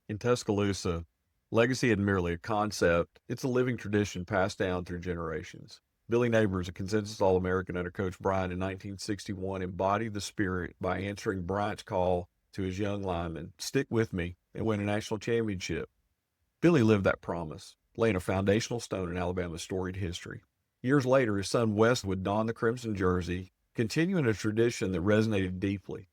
In Tuscaloosa, legacy isn't merely a concept, it's a living tradition passed down through generations. Billy Neighbors, a consensus All American under Coach Bryant in 1961, embodied the spirit by answering Bryant's call to his young linemen, "Stick with me," and win a national championship. Billy lived that promise, laying a foundational stone in Alabama's storied history. Years later, his son Wes would don the crimson jersey, continuing a tradition that resonated deeply.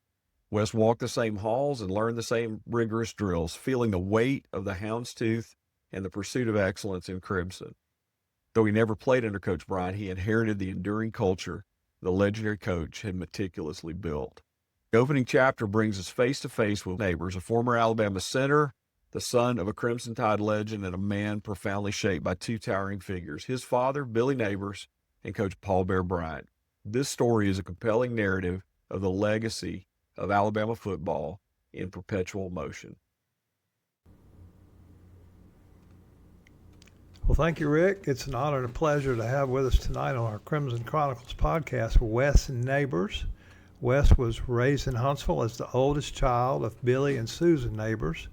Wes walked the same halls and learned the same rigorous drills, feeling the weight of the houndstooth and the pursuit of excellence in crimson. Though he never played under Coach Bryant, he inherited the enduring culture the legendary coach had meticulously built. The opening chapter brings us face to face with Neighbors, a former Alabama center, the son of a Crimson Tide legend, and a man profoundly shaped by two towering figures, his father, Billy Neighbors, and Coach Paul Bear Bryant. This story is a compelling narrative of the legacy of Alabama football in perpetual motion. Well, thank you, Rick. It's an honor and a pleasure to have with us tonight on our Crimson Chronicles podcast, Wes Neighbors. Wes was raised in Huntsville as the oldest child of Billy and Susan Neighbors.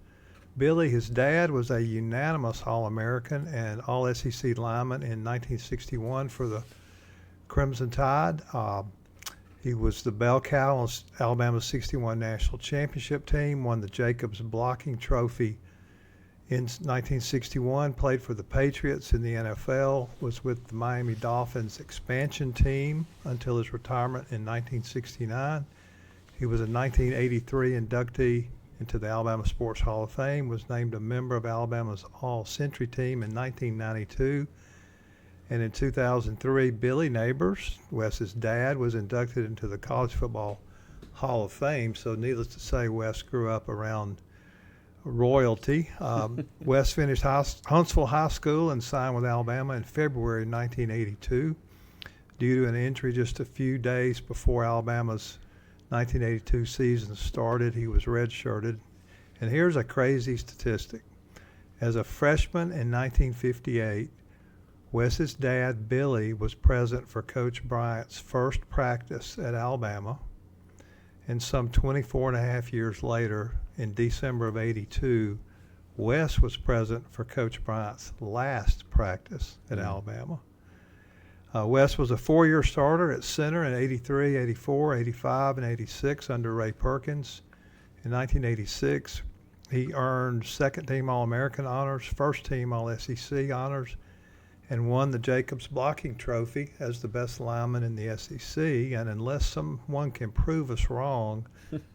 Billy, his dad, was a unanimous All-American and All-SEC lineman in 1961 for the Crimson Tide. He was the bell cow on Alabama's 61 national championship team, won the Jacobs blocking trophy in 1961, played for the Patriots in the NFL, was with the Miami Dolphins expansion team until his retirement in 1969. He was a 1983 inductee into the Alabama Sports Hall of Fame, was named a member of Alabama's All-Century team in 1992. And in 2003, Billy Neighbors, Wes's dad, was inducted into the College Football Hall of Fame. So needless to say, Wes grew up around royalty. Wes finished Huntsville High School and signed with Alabama in February 1982. Due to an injury just a few days before Alabama's 1982 season started, he was redshirted. And here's a crazy statistic. As a freshman in 1958, Wes's dad, Billy, was present for Coach Bryant's first practice at Alabama. And some 24 and a half years later, in December of 82, Wes was present for Coach Bryant's last practice at Alabama. Wes was a four-year starter at center in 83, 84, 85, and 86 under Ray Perkins. In 1986, he earned second-team All-American honors, first-team All-SEC honors, and won the Jacobs blocking trophy as the best lineman in the SEC. And unless someone can prove us wrong,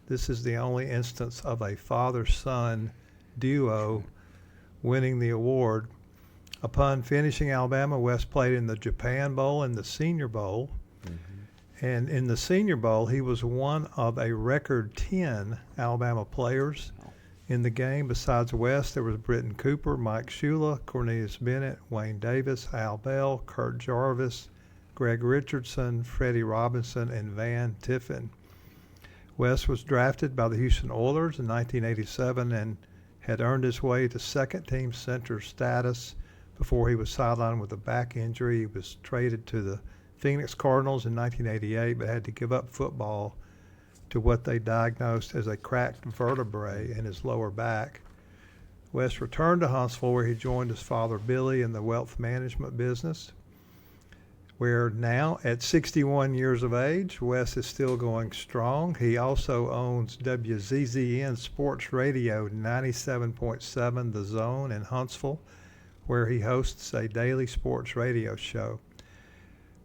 this is the only instance of a father-son duo winning the award. Upon finishing Alabama, Wes played in the Japan Bowl and the Senior Bowl. And in the Senior Bowl, he was one of a record 10 Alabama players in the game. Besides Wes, there was Britton Cooper, Mike Shula, Cornelius Bennett, Wayne Davis, Al Bell, Kurt Jarvis, Greg Richardson, Freddie Robinson, and Van Tiffin. Wes was drafted by the Houston Oilers in 1987 and had earned his way to second-team center status before he was sidelined with a back injury. He was traded to the Phoenix Cardinals in 1988 but had to give up football to what they diagnosed as a cracked vertebrae in his lower back. Wes returned to Huntsville, where he joined his father Billy in the wealth management business, where now at 61 years of age, Wes is still going strong. He also owns WZZN Sports Radio 97.7 The Zone in Huntsville, where he hosts a daily sports radio show.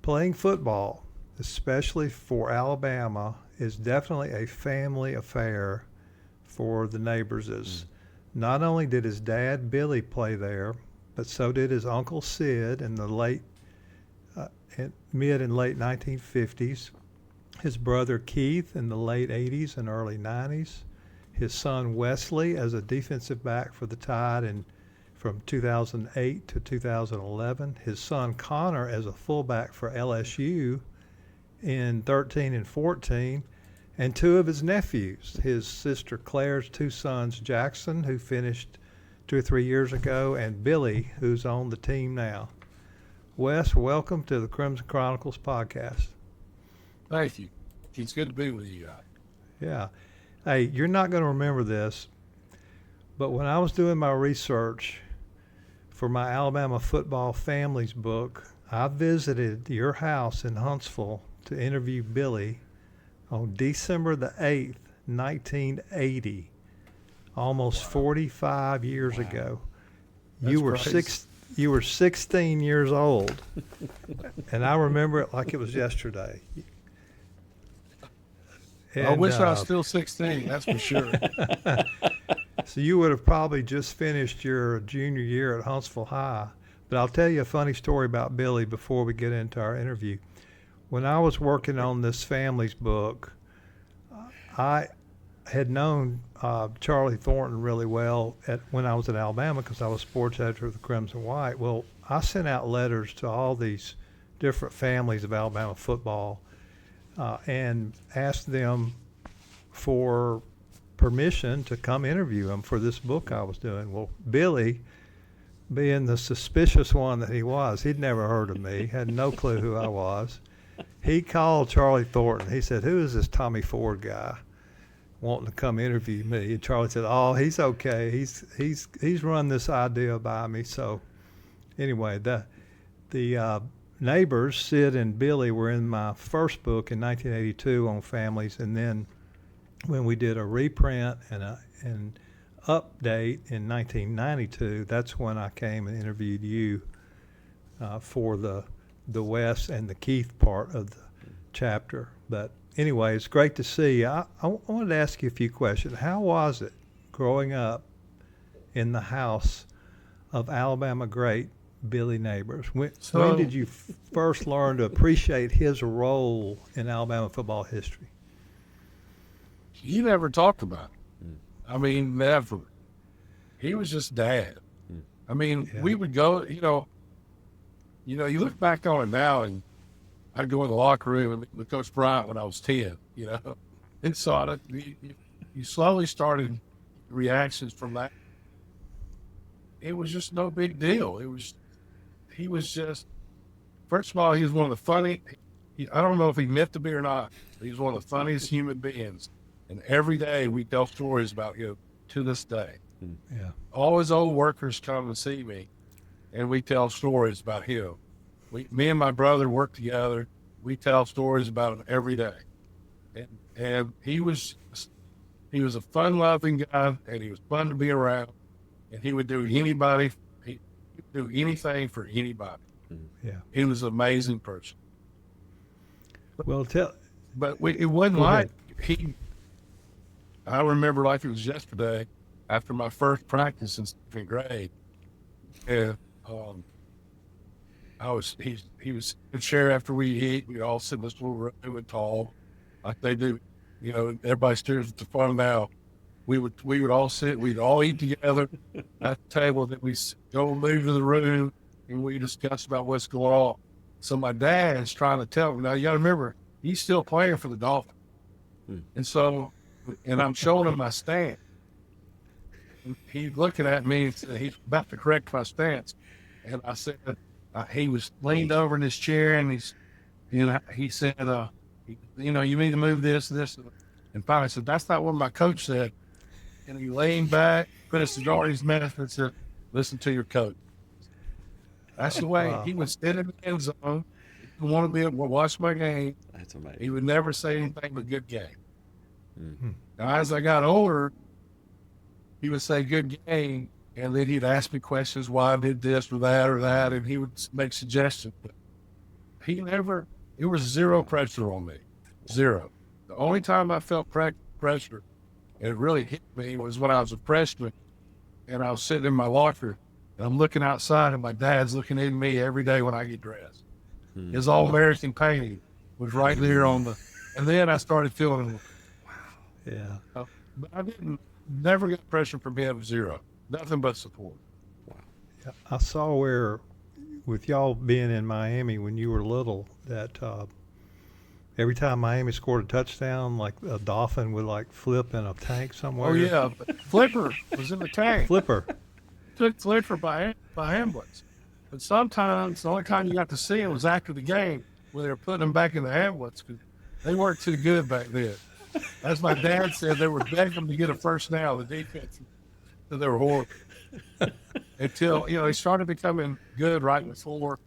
Playing football, especially for Alabama, is definitely a family affair for the Neighborses. Not only did his dad, Billy, play there, but so did his uncle Sid in the mid and late 1950s, his brother Keith in the late 80s and early 90s, his son Wesley as a defensive back for the Tide from 2008 to 2011, his son Connor as a fullback for LSU in 13 and 14, and two of his nephews, his sister Claire's two sons, Jackson, who finished 2 or 3 years ago, and Billy, who's on the team now. Wes, welcome to the Crimson Chronicles podcast. Thank you. It's good to be with you guys. Yeah. Hey, you're not going to remember this, But when I was doing my research for my Alabama football families book, I visited your house in Huntsville to interview Billy on December the 8th, 1980, almost 45 years ago. That's crazy. You were 16 years old, and I remember it like it was yesterday. I wish I was still 16, that's for sure. So you would have probably just finished your junior year at Huntsville High. But I'll tell you a funny story about Billy before we get into our interview. When I was working on this family's book, I had known Charlie Thornton really well when I was at Alabama because I was sports editor of the Crimson White. Well, I sent out letters to all these different families of Alabama football and asked them for permission to come interview him for this book I was doing. Well, Billy, being the suspicious one that he was, he'd never heard of me, had no clue who I was. He called Charlie Thornton. He said, "Who is this Tommy Ford guy wanting to come interview me?" And Charlie said, "Oh, he's okay. He's run this idea by me." So anyway, the neighbors, Sid and Billy, were in my first book in 1982 on families, and then when we did a reprint and an update in 1992, that's when I came and interviewed you for the Wes and the Keith part of the chapter. But anyway, it's great to see you. I wanted to ask you a few questions. How was it growing up in the house of Alabama great Billy Neighbors? When did you first learn to appreciate his role in Alabama football history? He never talked about it. I mean, never. He was just dad. I mean, we would go, you look back on it now, and I'd go in the locker room with Coach Bryant when I was 10, and saw it. You slowly started reactions from that. It was just no big deal. He was just, first of all, he was one of the funny, I don't know if he meant to be or not, but he was one of the funniest human beings. And every day we tell stories about him to this day. Yeah. All his old workers come to see me, and we tell stories about him. Me and my brother work together. We tell stories about him every day. And he was a fun-loving guy, and he was fun to be around. And he would do anything for anybody. Yeah. He was an amazing person. Well, But it wasn't like I remember like it was yesterday after my first practice in second grade. And he was in the chair after we eat. We'd all sit in this little room and talk like they do. Everybody stares at the phone now. We would all sit, we'd all eat together at the table. Then we go move to the room and we discuss about what's going on. So my dad's trying to tell me, now you got to remember, he's still playing for the Dolphins. And I'm showing him my stance. He's looking at me and said, he's about to correct my stance. And I said, he was leaned over in his chair and he said, you need to move this. And finally I said, that's not what my coach said. And he leaned back, put a cigar in his mouth and said, listen to your coach. That's the way he would sit in the end zone. He didn't want to be able to watch my game. That's amazing. He would never say anything but good game. Now, as I got older, he would say good game, and then he'd ask me questions, why I did this or that, and he would make suggestions. But it was zero pressure on me. Zero. The only time I felt pressure, and it really hit me, was when I was a freshman, and I was sitting in my locker, and I'm looking outside, and my dad's looking at me every day when I get dressed. His All-American painting was right there and then I started feeling, yeah. But I never got pressure from him, zero. Nothing but support. Wow. Yeah, I saw where, with y'all being in Miami when you were little, that every time Miami scored a touchdown, like a dolphin would flip in a tank somewhere. Oh yeah, but Flipper was in the tank. Flipper. Took Flipper by ambulance. But sometimes the only time you got to see him was after the game when they were putting him back in the ambulance because they weren't too good back then. As my dad said, they were begging him to get a first down. The defense, They were horrible. Until, he started becoming good right before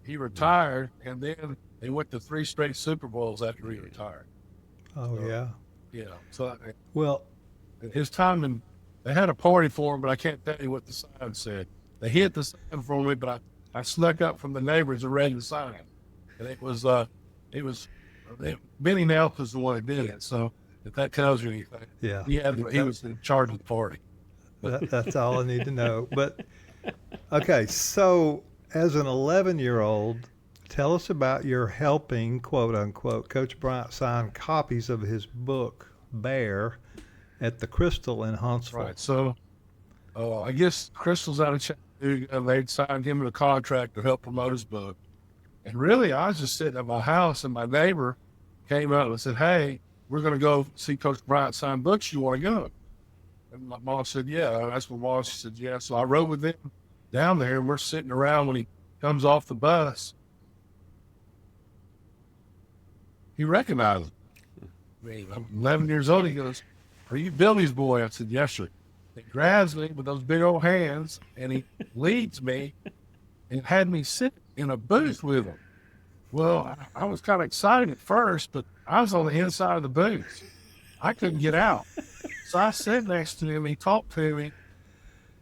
he retired, and then they went to 3 straight Super Bowls after he retired. Oh, yeah. Yeah. So Well, his time, and they had a party for him, but I can't tell you what the sign said. They hit the sign for me, but I snuck up from the neighbors and read the sign. And it was Benny Nelson was the one that did it. So if that tells you anything, yeah. he was in charge of the party. That's all I need to know. But, okay, so as an 11-year-old, tell us about your helping, quote unquote, Coach Bryant sign copies of his book, Bear, at the Crystal in Huntsville. Right. So I guess Crystal's out of Chattanooga. They'd signed him to a contract to help promote his book. And really, I was just sitting at my house, and my neighbor came up and said, "Hey, we're going to go see Coach Bryant sign books. You want to go?" And my mom said, "Yeah." That's my mom. She said, "Yeah." So I rode with them down there, and we're sitting around when he comes off the bus. He recognized me. I'm 11 years old. He goes, "Are you Billy's boy?" I said, "Yes, sir." He grabs me with those big old hands, and he leads me and had me sit in a booth with him. Well, I was kind of excited at first, but I was on the inside of the booth. I couldn't get out. So I sat next to him. He talked to me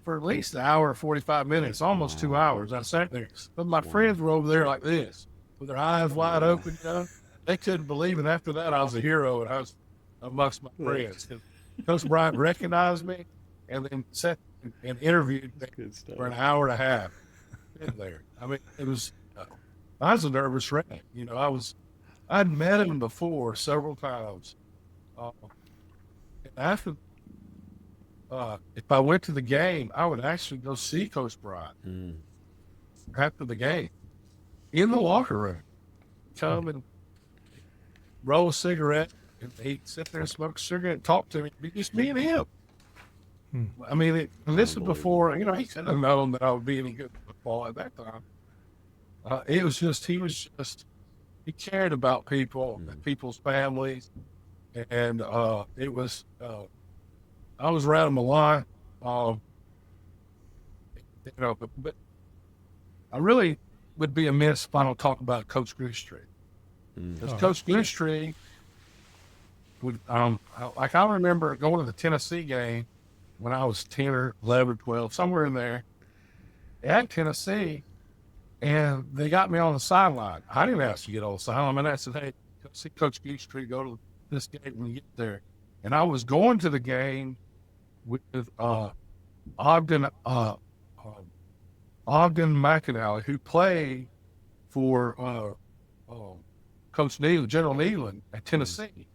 for at least an hour, 45 minutes, almost 2 hours. I sat there. But my friends were over there like this, with their eyes wide open. They couldn't believe it. After that, I was a hero, and I was amongst my friends. Coach Bryant recognized me and then sat and interviewed me for an hour and a half in there. I mean, it was, I was a nervous wreck. I'd met him before several times. And after, if I went to the game, I would actually go see Coach Bryant after the game in the locker room. Come and roll a cigarette, and he'd sit there and smoke a cigarette and talk to me. It'd be just me and him. I mean, and this is before, he couldn't have known that I would be any good at football at that time. He cared about people, people's families. And I was around him a lot. But I really would be amiss if I don't talk about Coach Goostree. Because Coach Goostree would, I remember going to the Tennessee game when I was 10 or 11 or 12, somewhere in there, at Tennessee, and they got me on the sideline. I didn't ask to get on the sideline. I said, "Hey, see Coach Goostree, go to this game when you get there." And I was going to the game with Ogden McAnally, who played for Coach Neal, General Nealon at Tennessee.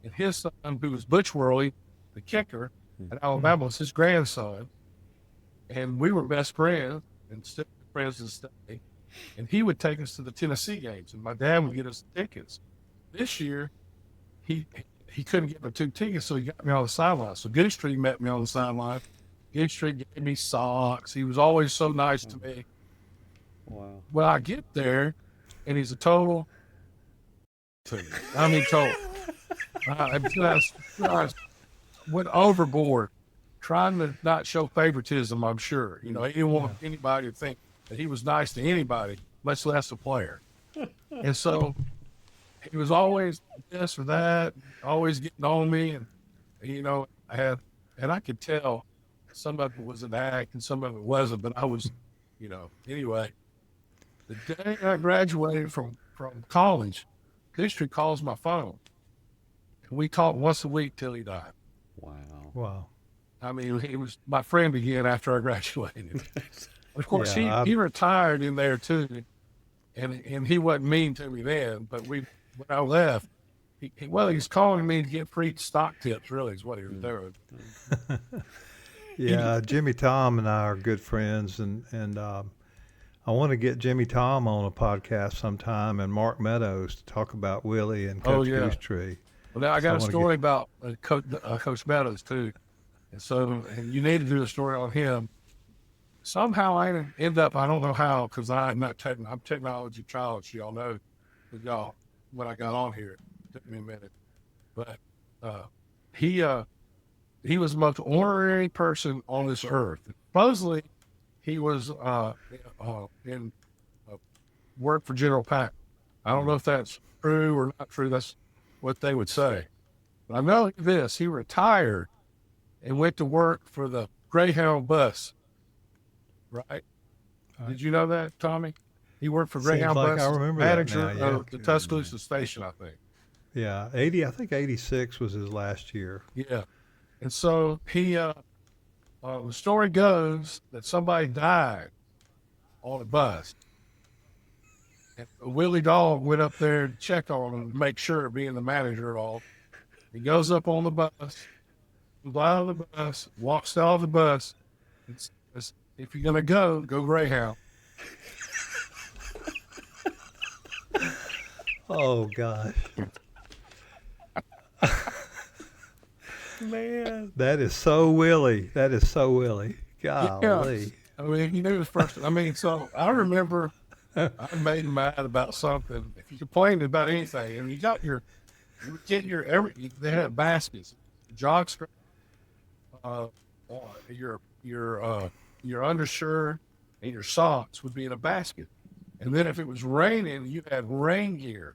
And his son, who was Butch Worley, the kicker at Alabama, was his grandson. And we were best friends and still friends to this day. And he would take us to the Tennessee games, and my dad would get us tickets. This year, he couldn't get me 2 tickets, so he got me on the sideline. So Goostree met me on the sideline. Goostree gave me socks. He was always so nice to me. Wow. Well, I get there, and he's a total. I mean, total. I went overboard, trying to not show favoritism, I'm sure. He didn't want anybody to think that he was nice to anybody, much less a player. And so he was always this or that, always getting on me. And, I could tell some of it was an act and some of it wasn't, but I was, anyway. The day I graduated from college, Goostree calls my phone. And we talked once a week till he died. Wow. I mean, he was my friend again after I graduated. Of course, he retired in there too, and he wasn't mean to me then. But when I left, he was calling me to get free stock tips. Really, is what he was doing. Yeah, Jimmy Tom and I are good friends, and I want to get Jimmy Tom on a podcast sometime, and Mark Meadows to talk about Willie and Coach Goostree. Well, now I got a story about Coach Meadows too, and you need to do a story on him. Somehow I end up, I don't know how, because I'm technology childish, y'all know, when I got on here, it took me a minute. But he was the most ornery person on this earth. Supposedly, he was in work for General Pack. I don't know if that's true or not true. That's what they would say. But I know this: he retired and went to work for the Greyhound bus. Right? Did you know that, Tommy? He worked for Greyhound like bus, I remember manager that now, yeah. of the Tuscaloosa station, I think. Yeah, 80. I think 86 was his last year. Yeah, and so he. The story goes that somebody died on a bus. And Willie Dog went up there to check on him to make sure, being the manager and all. He goes up on the bus, comes out of the bus, walks out of the bus, and says, "If you're going to go Greyhound." Oh, gosh. Man. That is so Willie. That is so Willie. Golly. Yeah. I mean, he knew his first. I mean, so I remember I made him mad about something. If you complained about anything, and you would get they had baskets, jock strap, your undershirt and your socks would be in a basket. And then if it was raining, you had rain gear,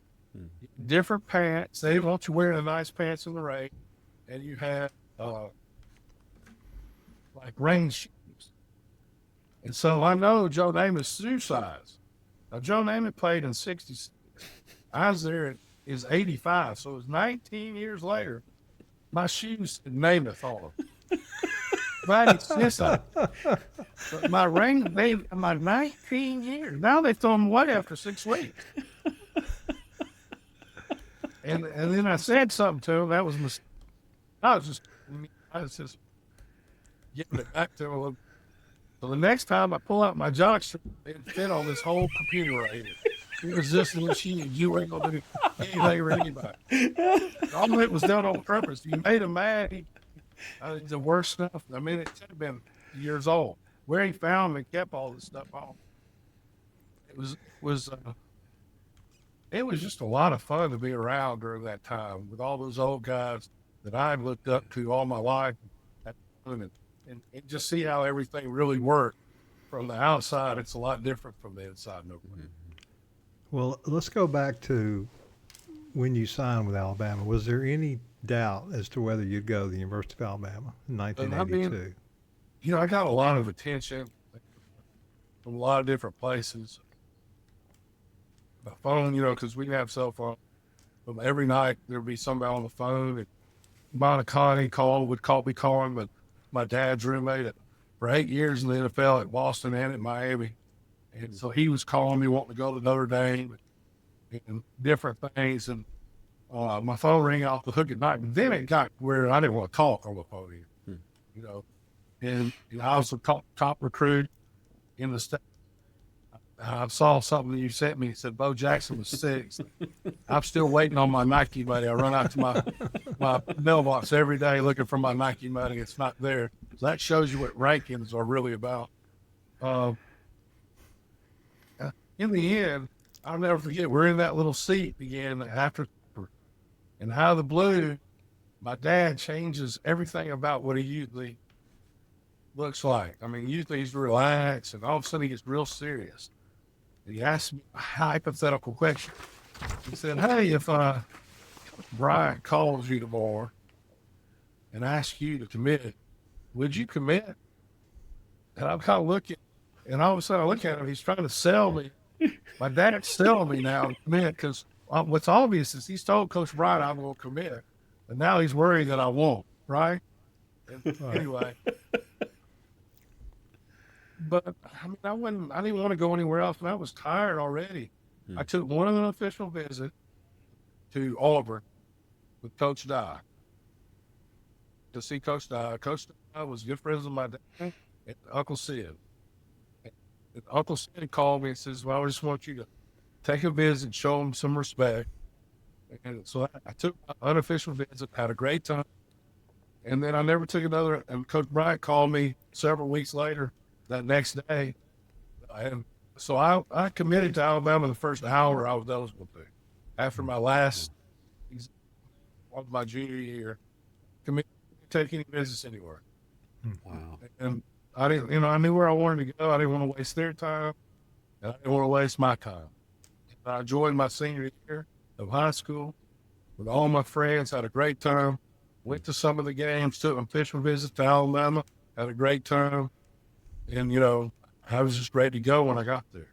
different pants. They want you wearing the nice pants in the rain, and you had like rain shoes. And so I know Joe Namath's shoe size. Now Joe Namath played in '66. I was there in 85, so it was 19 years later. My shoes said Namath on them. Right, it's just but my 19 years. Now they throw them away after 6 weeks. And then I said something to him. That was a mistake. I was just getting it back to him. So the next time I pull out my jockstrap, it fit on this whole computer right here. It was just a machine. You ain't gonna do anything for anybody. All of it was done on purpose. You made him mad. The worst stuff. I mean, it should have been years old. Where he found and kept all this stuff on. It was just a lot of fun to be around during that time with all those old guys that I've looked up to all my life, and just see how everything really worked from the outside. It's a lot different from the inside. Well, let's go back to when you signed with Alabama. Was there any doubt as to whether you'd go to the University of Alabama in 1982? I got a lot of attention from a lot of different places. My phone, because we have cell phone. Every night there'd be somebody on the phone. And Monicani would be calling, but my dad's roommate for 8 years in the NFL at Boston and at Miami. And so he was calling me, wanting to go to Notre Dame and different things. And my phone rang off the hook at night. And then it got where I didn't want to talk on the phone either, And I was a top recruit in the state. I saw something that you sent me. It said Bo Jackson was 6. I'm still waiting on my Nike money. I run out to my mailbox every day looking for my Nike money. It's not there. So that shows you what rankings are really about. In the end, I'll never forget, we're in that little seat again after, and out of the blue, my dad changes everything about what he usually looks like. I mean, usually he's relaxed, and all of a sudden he gets real serious. And he asked me a hypothetical question. He said, "Hey, if Bryant calls you tomorrow and asks you to commit, would you commit?" And I'm kind of looking, and all of a sudden I look at him. He's trying to sell me. My dad's selling me now to commit, because what's obvious is he's told Coach Bryant I'm going to commit, and now he's worried that I won't, right? Anyway. But I mean, I didn't want to go anywhere else, and I was tired already. I took one unofficial visit to Auburn with Coach Dye to see Coach Dye. Coach Dye was good friends with my dad and Uncle Sid. And Uncle Sid called me and says, "Well, I just want you to take a visit, show him some respect." And so I took an unofficial visit, had a great time, and then I never took another. And Coach Bryant called me several weeks later. That next day, and so I committed to Alabama the first hour I was eligible to. After my last of my junior year, committed take any business anywhere. Wow. And I didn't, I knew where I wanted to go. I didn't want to waste their time, and I didn't want to waste my time. And I enjoyed my senior year of high school with all my friends, had a great time, went to some of the games, took them fishing visits to Alabama, had a great time. And, I was just ready to go when I got there.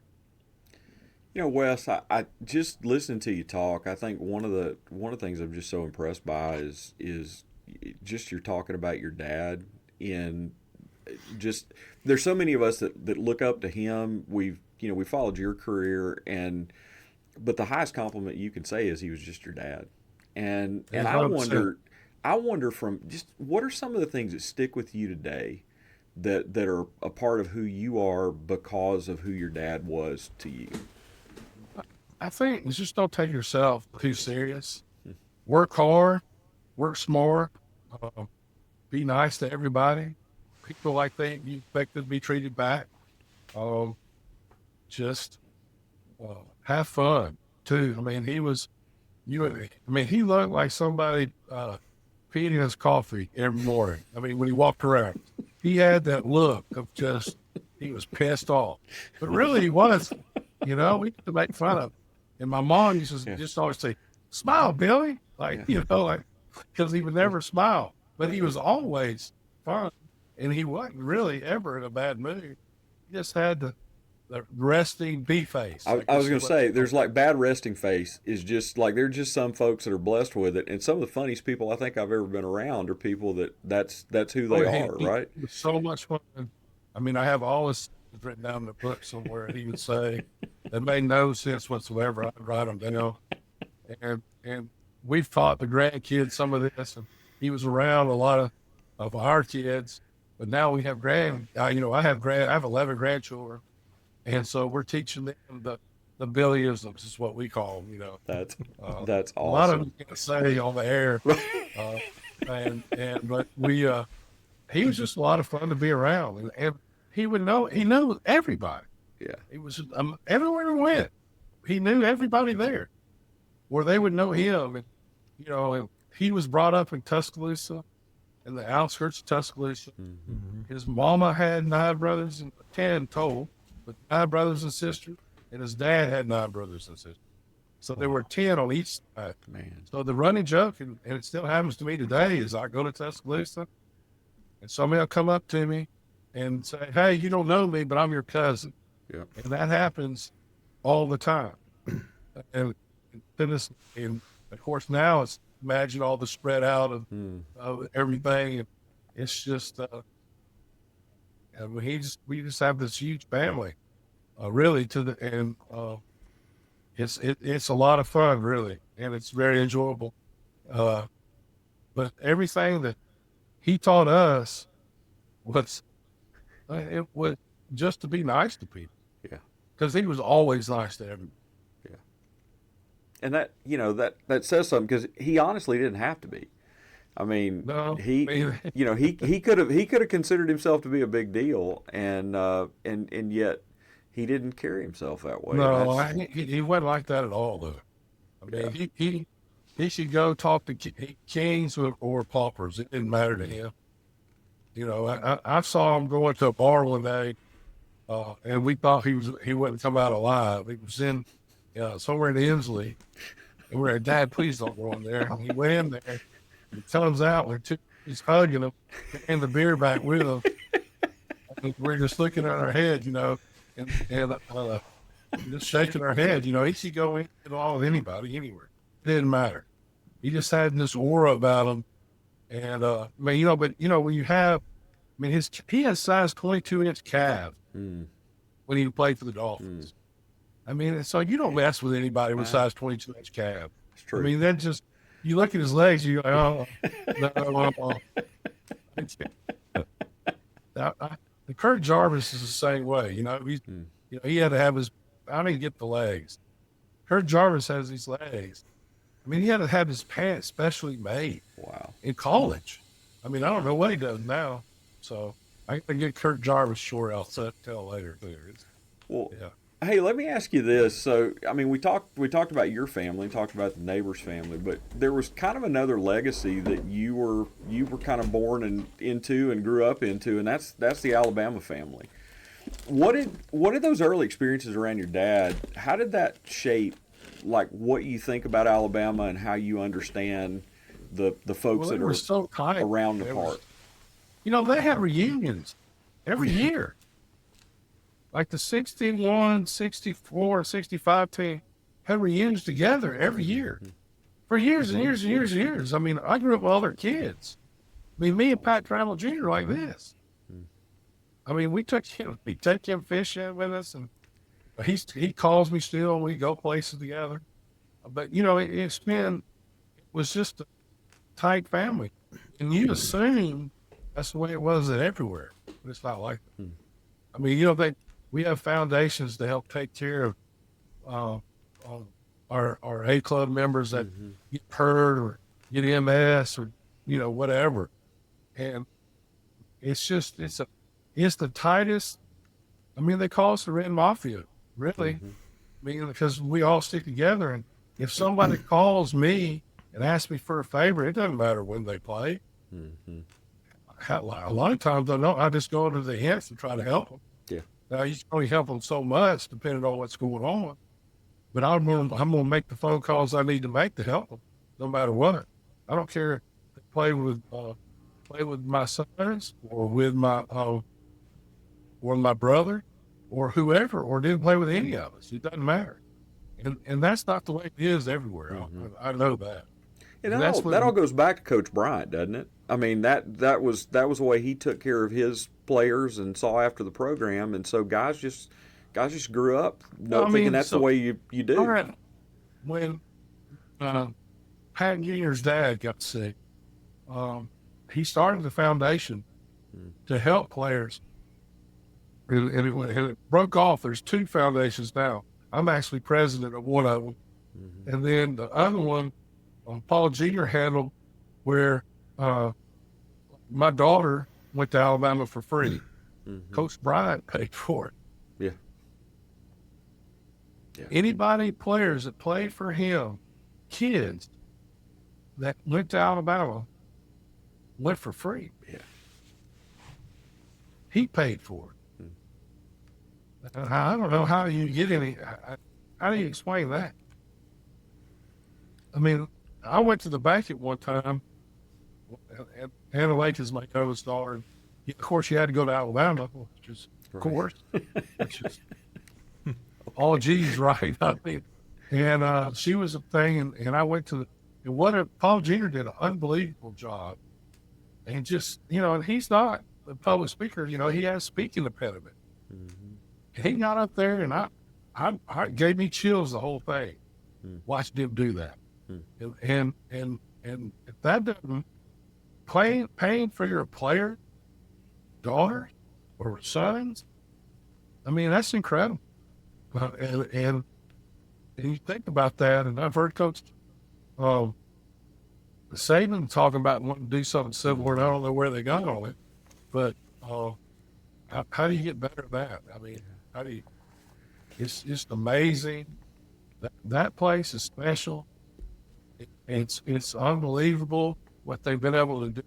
Wes, I just listening to you talk, I think one of the things I'm just so impressed by is just you're talking about your dad. In just there's so many of us that look up to him. We followed your career, but the highest compliment you can say is he was just your dad. And I wonder from just what are some of the things that stick with you today that are a part of who you are because of who your dad was to you? I think it's just don't take yourself too serious. Work hard, work smart, be nice to everybody. People you expect to be treated back. Just have fun too. I mean, he looked like somebody feeding us coffee every morning. I mean, when he walked around, he had that look of he was pissed off. But really he was, we used to make fun of him. And my mom used to just always say, "Smile, Billy." Because he would never smile. But he was always fun. And he wasn't really ever in a bad mood. He just had the resting B face. I was going to say, there's bad resting face is just there are just some folks that are blessed with it. And some of the funniest people I think I've ever been around are people that's who they are, right? It was so much fun. I mean, I have all this written down in the book somewhere. He would say, that made no sense whatsoever. I'd write them down. And we've taught the grandkids some of this. And he was around a lot of our kids. But now we have I have 11 grandchildren. And so we're teaching them the Billyisms is what we call them, That's awesome. A lot of them can't say on the air. But he was just a lot of fun to be around. And he knew everybody. Yeah. He was, everywhere he went, he knew everybody there. Or they would know him. And he was brought up in Tuscaloosa, in the outskirts of Tuscaloosa. Mm-hmm. His mama had 9 brothers and 10 total, but 9 brothers and sisters, and his dad had 9 brothers and sisters. So there were 10 on each side. Man. So the running joke, and it still happens to me today, is I go to Tuscaloosa, and somebody will come up to me and say, "Hey, you don't know me, but I'm your cousin." Yeah. And that happens all the time. And of course now it's, imagine all the spread out of everything. It's just, we just have this huge family, really. It's a lot of fun, really, and it's very enjoyable. But everything that he taught us was just to be nice to people. Yeah, because he was always nice to everyone. And that that says something, because he honestly didn't have to be. I mean, he could have considered himself to be a big deal, and yet he didn't carry himself that way. No, he wasn't like that at all, though. I mean, he should go talk to kings or paupers. It didn't matter to him. I saw him going to a bar one day, and we thought he wouldn't come out alive. He was in somewhere in Inslee, and we're like, "Dad, please don't go in there." And he went in there, and he comes out, and he's hugging him, and the beer back with him. And we're just looking at our head, and just shaking our head. He should go in and all with anybody, anywhere. It didn't matter. He just had this aura about him. And, when you have, he has size 22-inch calves when he played for the Dolphins. So you don't mess with anybody with size 22-inch calf. It's true. You look at his legs, you're like, "Oh, no." The Kurt Jarvis is the same way. He had to have I didn't get the legs. Kurt Jarvis has these legs. He had to have his pants specially made. Wow. In college. I don't know what he does now. So I can get Kurt Jarvis short. I'll tell later. Well, yeah. Hey, let me ask you this. So, I mean, we talked about your family, talked about the neighbor's family, but there was kind of another legacy that you were kind of born into and grew up into, and that's the Alabama family. What did those early experiences around your dad? How did that shape like what you think about Alabama and how you understand the folks that are so around the park? They have reunions every year. Like the 61, 64, 65 team had reunions together every year for years and years and years and years. I mean, I grew up with all their kids. I mean, me and Pat traveled junior like this. I mean, we take him fishing with us, and he calls me still, and we go places together. But, it was just a tight family. And you assume that's the way it was everywhere, but it's not like that. I mean, we have foundations to help take care of our A Club members that get hurt or get MS or whatever, and it's the tightest. I mean, they call us the Red Mafia, really. I mean, because we all stick together, and if somebody calls me and asks me for a favor, it doesn't matter when they play. A lot of times I just go into the hints and try to help them. Now, you can only help them so much depending on what's going on. But I'm going to make the phone calls I need to make to help them, no matter what. I don't care if they play with my sons or with my brother or whoever, or didn't play with any of us. It doesn't matter. And that's not the way it is everywhere. I know that. And that all goes back to Coach Bryant, doesn't it? I mean, that was the way he took care of his players and saw after the program, and so guys just grew up thinking that's the way you do. All right. When Pat Jr.'s dad got sick, he started the foundation to help players, and it broke off. There's 2 foundations now. I'm actually president of one of them, and then the other one, Paul Jr. handled, where my daughter went to Alabama for free. Coach Bryant paid for it. Yeah. Players that played for him, kids that went to Alabama, went for free. Yeah. He paid for it. I don't know how you get any. How do you explain that? I mean, I went to the bank at one time, and Hannah Lake is my oldest daughter. Of course, you had to go to Alabama, which is, of course, which is all G's, right? I mean, and she was a thing, and I went to Paul Jr. did an unbelievable job, and just and he's not a public speaker. He has speaking impediment. He got up there, and I gave me chills the whole thing. Watched him do that. And if that doesn't paying for your player, daughter, or sons, I mean, that's incredible. And you think about that, and I've heard Coach Saban talking about wanting to do something similar, and I don't know where they got on it, but how do you get better at that? I mean, how do you? It's just amazing. That place is special. It's unbelievable what they've been able to do.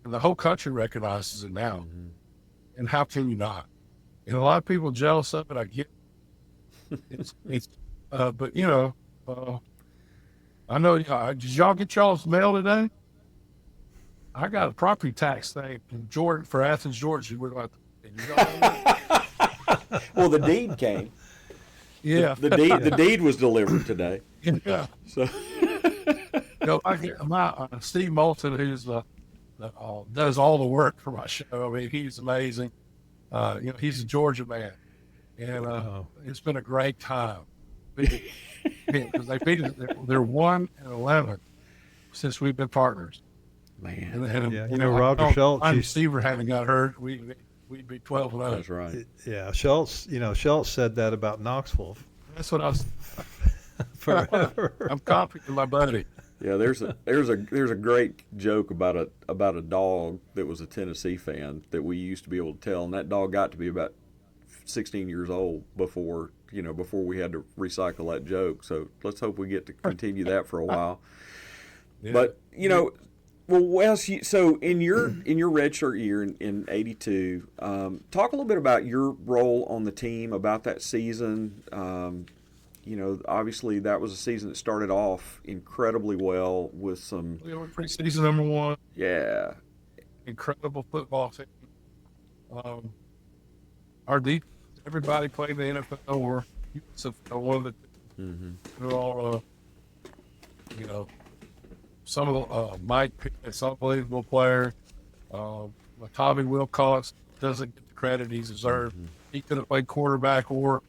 And the whole country recognizes it now. And how can you not? And a lot of people are jealous of it. I get it. But I know, did y'all get y'all's mail today? I got a property tax thing for Athens, Georgia. We're going to, well, the deed came. Yeah. The deed was delivered today. Yeah. So, Steve Moulton, who's does all the work for my show. I mean, he's amazing. He's a Georgia man, and it's been a great time. Because they beat it. They're 1-11 since we've been partners. Man, and, Roger Schultz. If Steve hadn't got hurt, we'd be 12-0. That's right. Yeah, Schultz. Schultz said that about Knoxville. That's what I was. Forever. I'm copying my buddy. Yeah, there's a great joke about a dog that was a Tennessee fan that we used to be able to tell, and that dog got to be about 16 years old before we had to recycle that joke. So let's hope we get to continue that for a while. Yeah. But well, Wes, so in your redshirt year in '82, talk a little bit about your role on the team, about that season. Obviously that was a season that started off incredibly well with some. Preseason number 1. Yeah. Incredible football team. Our defense, everybody played in the NFL or one of the. They're all, some of the Mike Pitts, unbelievable player. Tommy Wilcox doesn't get the credit he's deserved. He could have played quarterback or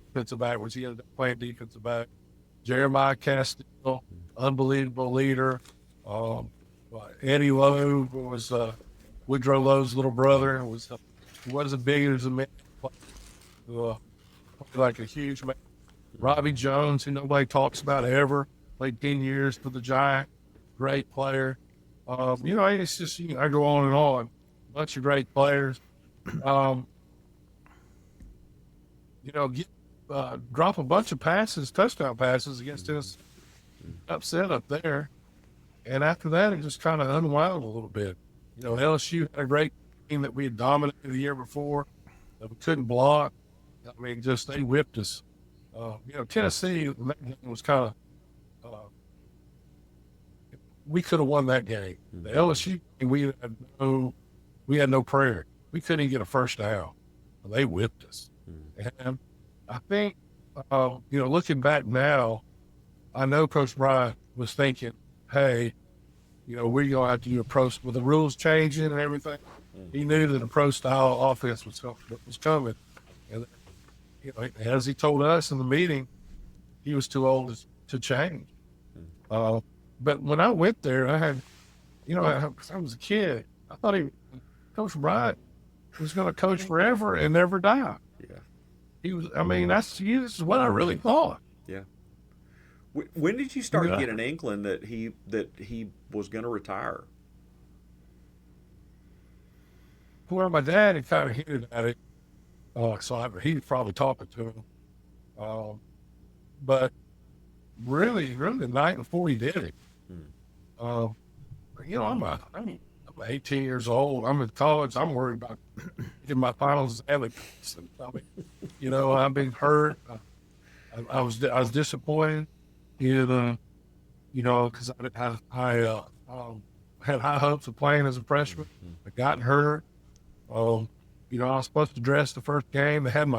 defensive back, which he ended up playing defensive back. Jeremiah Castile, unbelievable leader. Eddie Lowe was Woodrow Lowe's little brother. Wasn't big as a man, like a huge man. Robbie Jones, who nobody talks about ever, played 10 years for the Giants. Great player. It's just, I go on and on. Bunch of great players. Drop a bunch of passes, touchdown passes against us. Upset up there. And after that, it just kind of unwound a little bit. LSU had a great team that we had dominated the year before that we couldn't block. I mean, just they whipped us. Tennessee, that game was kind of we could have won that game. The LSU, we had no prayer. We couldn't even get a first down. They whipped us. And I think, looking back now, I know Coach Bryant was thinking, hey, we're going to have to do a pro with the rules changing and everything. He knew that a pro style offense was coming. And, as he told us in the meeting, he was too old to change. But when I went there, I had, I was a kid. I thought Coach Bryant was going to coach forever and never die. Yeah. He was. I mean, this is what I really thought. Yeah. When did you start getting an inkling that he was going to retire? Well, my dad had kind of hinted at it. So he was probably talking to him. But really, the night before he did it, I'm 18 years old. I'm in college. I'm worried about getting my finals advocates. I've been hurt. I was disappointed in, because I had high hopes of playing as a freshman. I got hurt. I was supposed to dress the first game. They had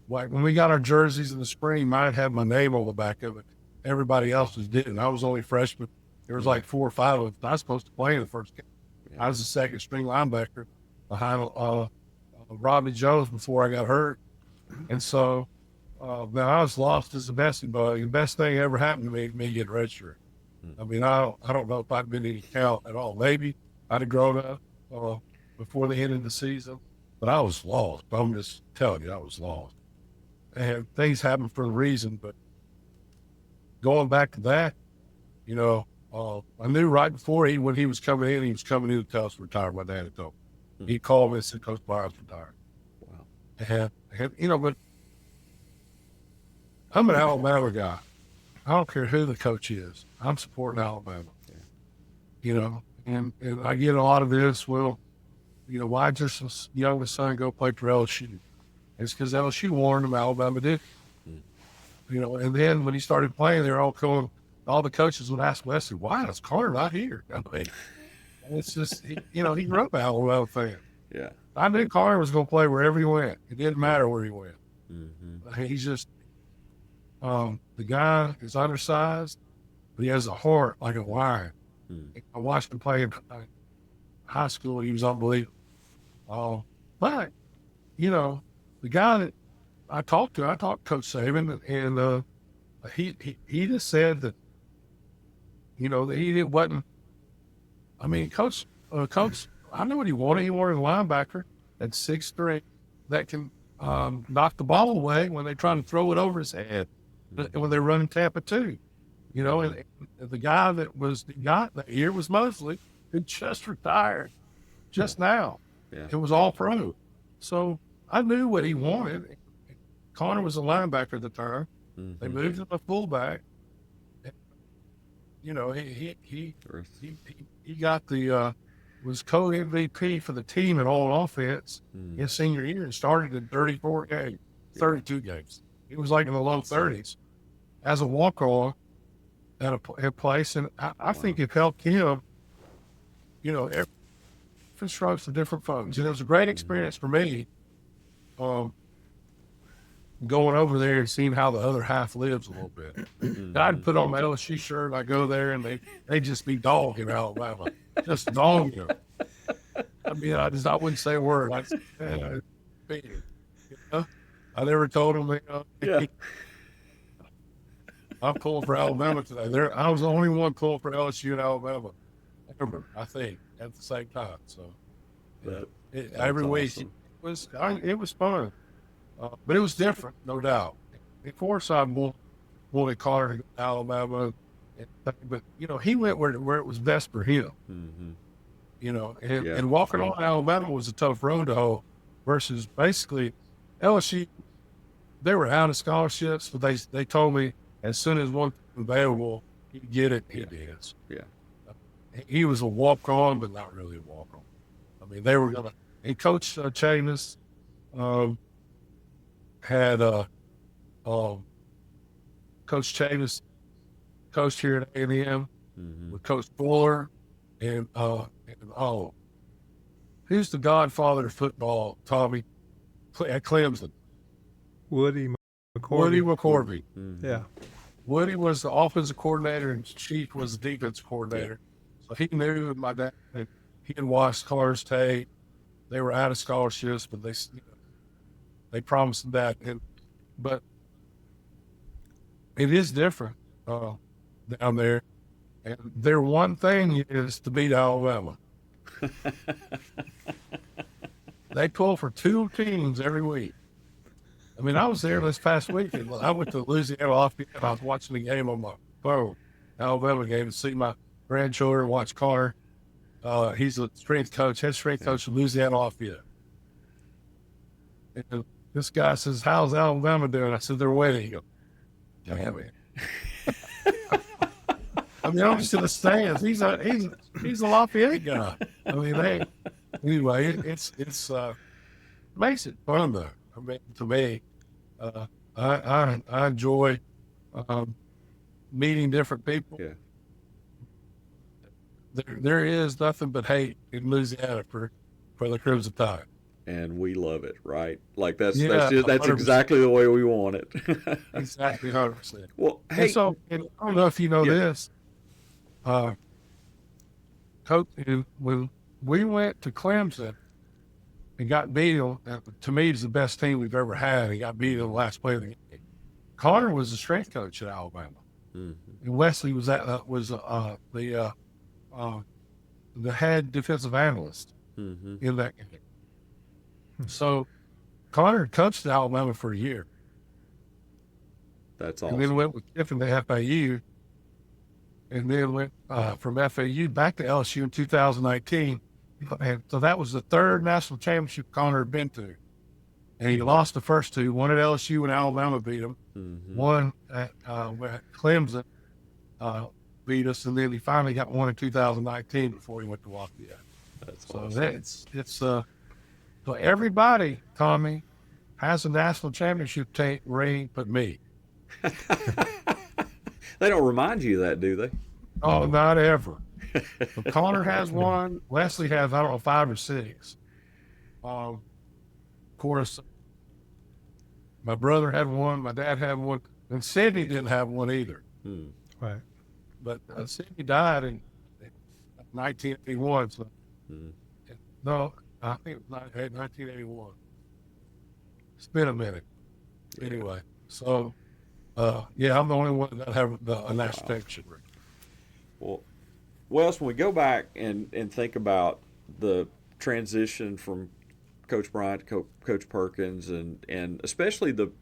when we got our jerseys in the spring, mine had my name on the back of it. Everybody else's didn't. I was only freshman. There was like 4 or 5 of us. I was supposed to play in the first game. Yeah. I was the second string linebacker behind Robbie Jones before I got hurt. And so now I was lost as a basketball buddy. The best thing ever happened to me getting redshirt. I mean, I don't know if I'd been any count at all. Maybe I'd have grown up before the end of the season, but I was lost. I'm just telling you, I was lost. And things happen for a reason, but going back to that, I knew right before when he was coming in to tell us to retire. My dad had told me. He called me and said, Coach Bryant's retired. Wow. And but I'm an Alabama guy. I don't care who the coach is. I'm supporting Alabama. Yeah. And I get a lot of this, why just his youngest son go play for LSU? It's because LSU warned him Alabama did. And then when he started playing, they were all going, all the coaches would ask Wesley, why is Carter not here? I mean, it's just, he grew up an Alabama fan. Yeah. I knew Carter was going to play wherever he went. It didn't matter where he went. He's just, the guy is undersized, but he has a heart like a lion. I watched him play in high school. He was unbelievable. But, the guy that I talked to Coach Saban, and he just said that, that wasn't. I mean, Coach, I know what he wanted. He wanted a linebacker at 6'3" that can knock the ball away when they're trying to throw it over his head, when they're running Tampa 2. And the guy that got that year was Mosley, who just retired just now. Yeah. It was all pro. So, I knew what he wanted. Connor was a linebacker at the time. Mm-hmm. They moved him to fullback. You know, he got the was co-MVP for the team in all offense his senior year and started in 32 games. He was like in the low 30s as a walk-on at a place, and I think it helped him. You know, different strokes for different folks, and it was a great experience for me. Going over there and seeing how the other half lives a little bit. I'd put on my LSU shirt, I go there, and they just be dogging Alabama, just dogging them. I mean, I wouldn't say a word. You know? I never told them, I'm pulling for Alabama today. I was the only one pulling for LSU and Alabama, I think, at the same time. So every week it was fun. But it was different, no doubt. Of course, I wanted Connor to go to Alabama, but you know, he went where it was best for him. Mm-hmm. You know, and walking on Alabama was a tough road to hoe. Versus basically LSU, they were out of scholarships, but they told me as soon as one was available, he'd get it. He did. Yeah, he was a walk on, but not really a walk on. I mean, they were gonna. And Coach Chavis had Coach Chavis coached here at A&M with Coach Fuller and who's the godfather of football, Tommy, at Clemson? Woody McCorvey. Yeah. Woody was the offensive coordinator and Chief was the defensive coordinator. So he knew my dad. He had watched Carter's tape. They were out of scholarships, but they promised that. But it is different down there. And their one thing is to beat Alabama. They pull for two teams every week. I mean, I was there this past weekend. I went to Louisiana Lafayette. I was watching the game on my phone, Alabama game, and see my grandchildren watch Connor. He's a head strength coach of Louisiana Lafayette. And this guy says, "How's Alabama doing?" I said, "They're winning." He goes, "Damn it." I mean, I'm just in the stands. He's a Lafayette guy. I mean, anyway, it makes it fun though. I mean, to me, I enjoy meeting different people. Yeah. There is nothing but hate in Louisiana for the Crimson Tide. And we love it, right? Like that's 100%. exactly the way we want it. Exactly, 100%. Well, hey, and I don't know if you know this. Coach, when we went to Clemson and got beat on, to me, it's the best team we've ever had. He got beat in the last play of the game. Connor was the strength coach at Alabama, and Wesley was the head defensive analyst in that game. So Connor coached at Alabama for a year. That's awesome. And then went with Kiffin to FAU, and then went from FAU back to LSU in 2019. And so that was the third national championship Connor had been to. And he lost the first two, one at LSU when Alabama beat him, one at Clemson beat us, and then he finally got one in 2019 before he went to Lafayette. That's so awesome. So everybody, Tommy, has a national championship ring but me. They don't remind you of that, do they? Oh, not ever. Connor has one. Wesley has, I don't know, 5 or 6. Of course, my brother had one. My dad had one. And Sydney didn't have one either. Right. But Sydney died in 1981. So, no, I think it was 1981. It's been a minute. Anyway, so, I'm the only one that have a national championship ring. Well, Wes, when we go back and think about the transition from Coach Bryant to Coach Perkins, and especially the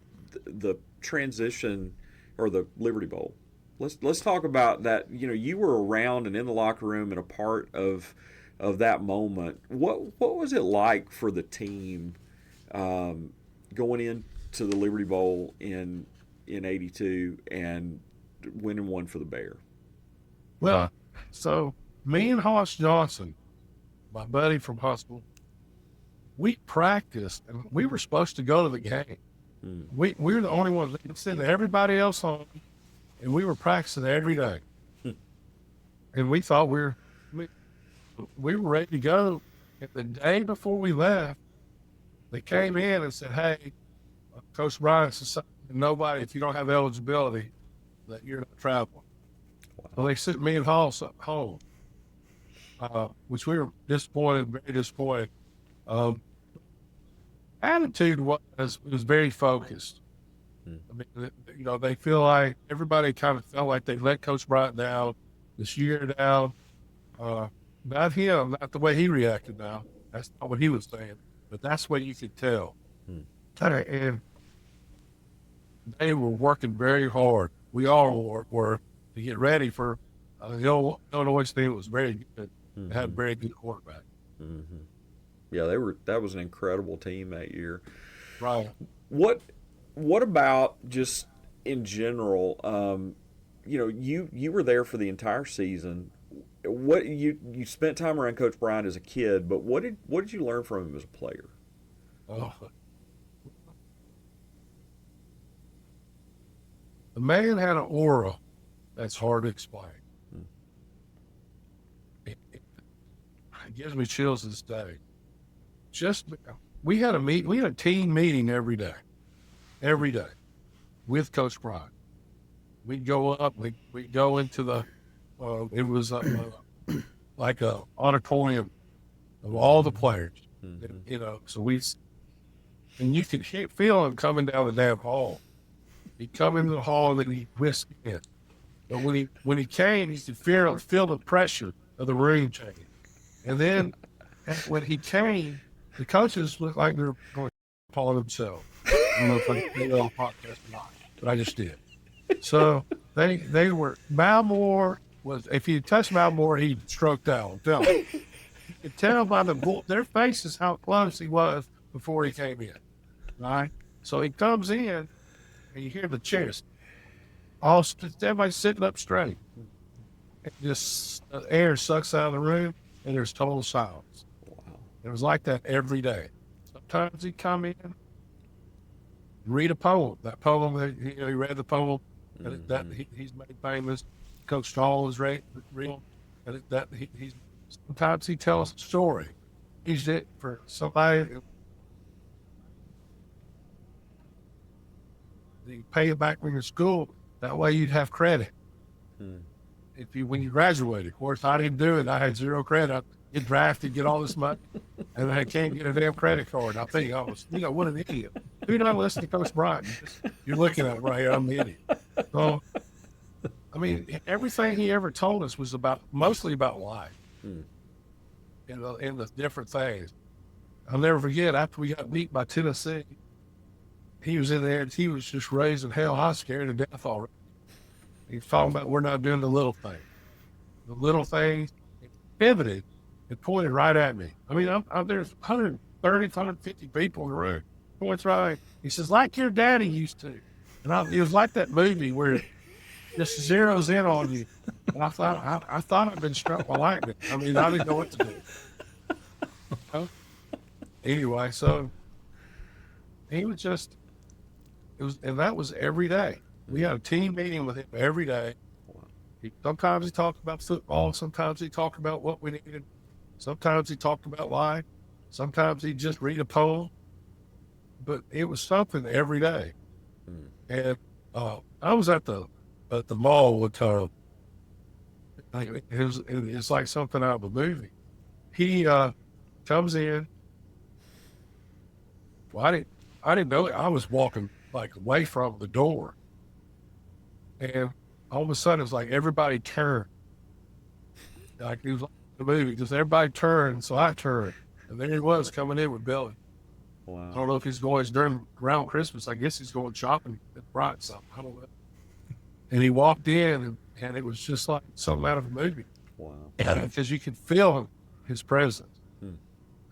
transition or the Liberty Bowl, let's talk about that. You know, you were around and in the locker room and a part of that moment. What was it like for the team going into the Liberty Bowl in '82 and winning one for the Bear? Well, so me and Hoss Johnson, my buddy from Huntsville, we practiced, and we were supposed to go to the game. We were the only ones that could send everybody else home, and we were practicing every day. And we thought we were ready to go. And the day before we left, they came in and said, "Hey, Coach Bryant says nobody, if you don't have eligibility, that you're not traveling." Wow. So they sent me and Hoss home, which we were disappointed, very disappointed. Attitude was very focused. I mean, they feel like everybody kind of felt like they let Coach Bryant down, this year down. Not him, not the way he reacted now. That's not what he was saying, but that's what you could tell. And they were working very hard. We all were to get ready for the Illinois team was very good. They had a very good quarterback. Yeah, that was an incredible team that year. Right. What about just in general? You were there for the entire season. What you spent time around Coach Bryant as a kid, but what did you learn from him as a player? Oh, the man had an aura that's hard to explain. It gives me chills to this day. We had a team meeting every day with Coach Bryant. We'd go up, we'd go into the, it was like a auditorium of all the players, so and you could feel him coming down the damn hall. He'd come into the hall and then he'd whisk in. But when he came, he could feel the pressure of the room change. And then when he came, the coaches looked like they were going to Paul themselves. I don't know if I did it on podcast or not, but I just did. So they were, Malmore was, if you touched Malmore, he stroked out. I'm telling you. You could tell by their faces how close he was before he came in. Right? So he comes in, and you hear the chairs. Everybody's sitting up straight. And just the air sucks out of the room, and there's total silence. It was like that every day. Sometimes he'd come in, read a poem. That poem, he read the poem that he's made famous. Coach Paul was real. Sometimes he'd tell us a story. He's it for somebody. You pay it back when you're in school. That way you'd have credit. When you graduated. Of course, I didn't do it. I had zero credit. Get drafted, get all this money, and I can't get a damn credit card. I think I was, what an idiot. Who don't listen to Coach Bryant? You're looking at it right here. I'm the idiot. So, I mean, everything he ever told us was mostly about life and the different things. I'll never forget, after we got beat by Tennessee, he was in there and he was just raising hell. I was scared to death already. He's talking about we're not doing the little thing. The little things, pivoted and pointed right at me. I mean, there's 130, 150 people in the room. Points right. He says, like your daddy used to. And it was like that movie where it just zeroes in on you. And I thought I'd been struck by lightning. I mean, I didn't know what to do. Anyway, so he was and that was every day. We had a team meeting with him every day. Sometimes he talked about football. Sometimes he talked about what we needed. Sometimes he talked about life. Sometimes he'd just read a poem. But it was something every day. And I was at the mall one time. It's like something out of a movie. He comes in. Well, I didn't know it. I was walking like away from the door. And all of a sudden, it was like everybody turned. Like it was like the movie, just everybody turned, so I turned. And there he was coming in with Billy. Wow. I don't know if he's going around Christmas. I guess he's going shopping at Bryant something. I don't know. And he walked in, and it was just like something out of a movie. Wow. Because you could feel his presence.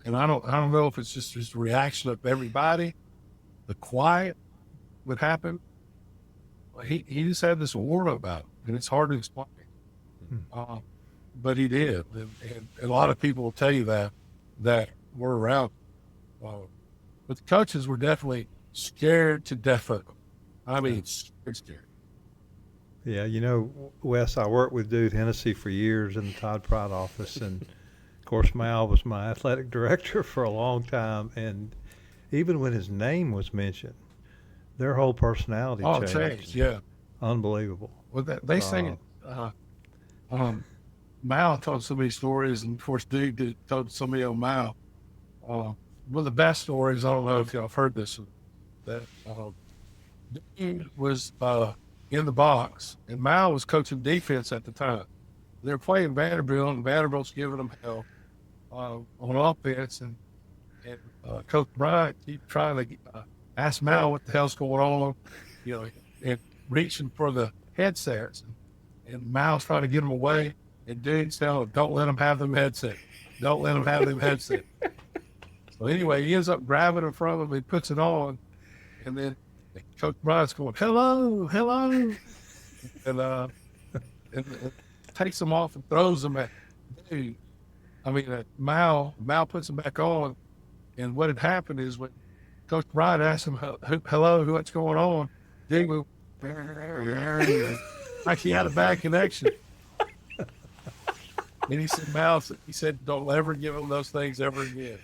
and I don't know if it's just his reaction of everybody, the quiet would happen. He just had this aura about him, and it's hard to explain. But he did, and a lot of people will tell you that were around. But the coaches were definitely scared to death of him. I mean, scared. Yeah, you know, Wes, I worked with Dude Hennessy for years in the Todd Pride office, and of course Mal was my athletic director for a long time, and even when his name was mentioned, their whole personality changed. Yeah. Unbelievable. Well, they say Mal told so many stories, and of course Dude told so many of Mal. One of the best stories, I don't know if y'all have heard this, that Dude was in the box, and Mal was coaching defense at the time. They were playing Vanderbilt, and Vanderbilt's giving them hell on offense, and Coach Bryant keep trying to ask Mal what the hell's going on, you know, and reaching for the headsets, and Mal's trying to get them away, and Dude's telling him, don't let them have them headset. Don't let them have them headset. So anyway, he ends up grabbing it from him, he puts it on, and then Coach Bryant's going, hello, and takes them off and throws them at Dude. I mean, Mal puts them back on, and what had happened is when Coach Bryant asked him, hello, what's going on? Dude went, like he had a bad connection. And he said, don't ever give him those things ever again.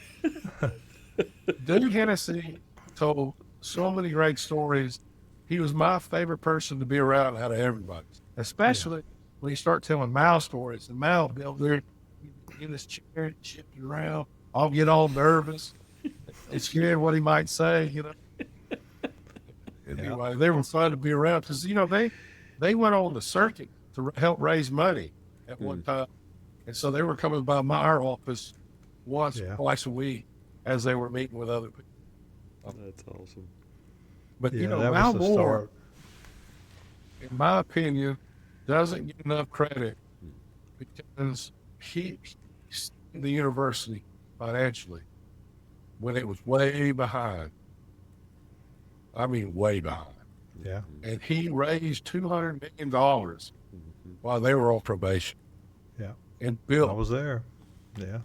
Dude Hennessy told so many great stories. He was my favorite person to be around out of everybody, especially when he started telling Mal stories. And Mal be over there in his chair, shifting around. I'll get all nervous and scared what he might say, you know. Anyway, they were fun to be around because, you know, they went on the circuit to help raise money at one time. And so they were coming by our office once or twice a week as they were meeting with other people. That's awesome. But, you know, Mal Moore, in my opinion, doesn't get enough credit because he saved the university financially when it was way behind. I mean, way behind. Yeah. And he raised $200 million while they were on probation. Yeah. And built. I was there. Yeah.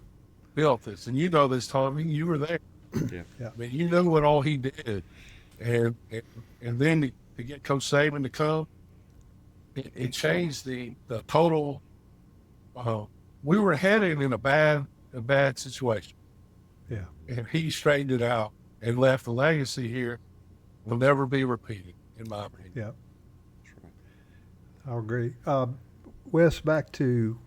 Built this. And you know this, Tommy. You were there. Yeah. Yeah. I mean, you know what all he did. And then to get Coach Saban to come, it changed the total. We were heading in a bad situation. Yeah. And he straightened it out and left a legacy here will never be repeated, in my opinion. Yeah. I agree. Wes, back to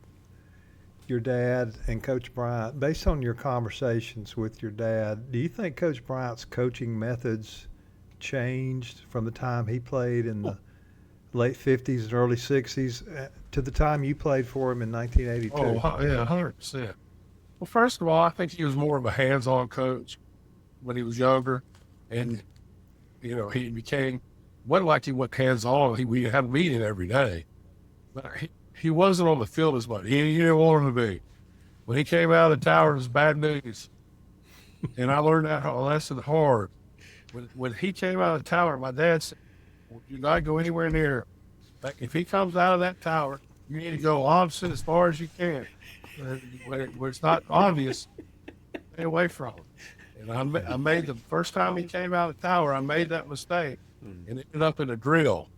your dad and Coach Bryant. Based on your conversations with your dad, do you think Coach Bryant's coaching methods changed from the time he played in the late 50s and early 60s to the time you played for him in 1982? Oh, yeah, 100%. Well, first of all, I think he was more of a hands-on coach when he was younger. And, you know, he wasn't like he went hands-on. We had a meeting every day. But he wasn't on the field as much. He didn't want him to be. When he came out of the tower, it was bad news. And I learned that lesson hard. When he came out of the tower, my dad said, do not go anywhere near him. Like, if he comes out of that tower, you need to go opposite as far as you can. Where it's not obvious, stay away from him. And I made the first time he came out of the tower, I made that mistake and ended up in a drill.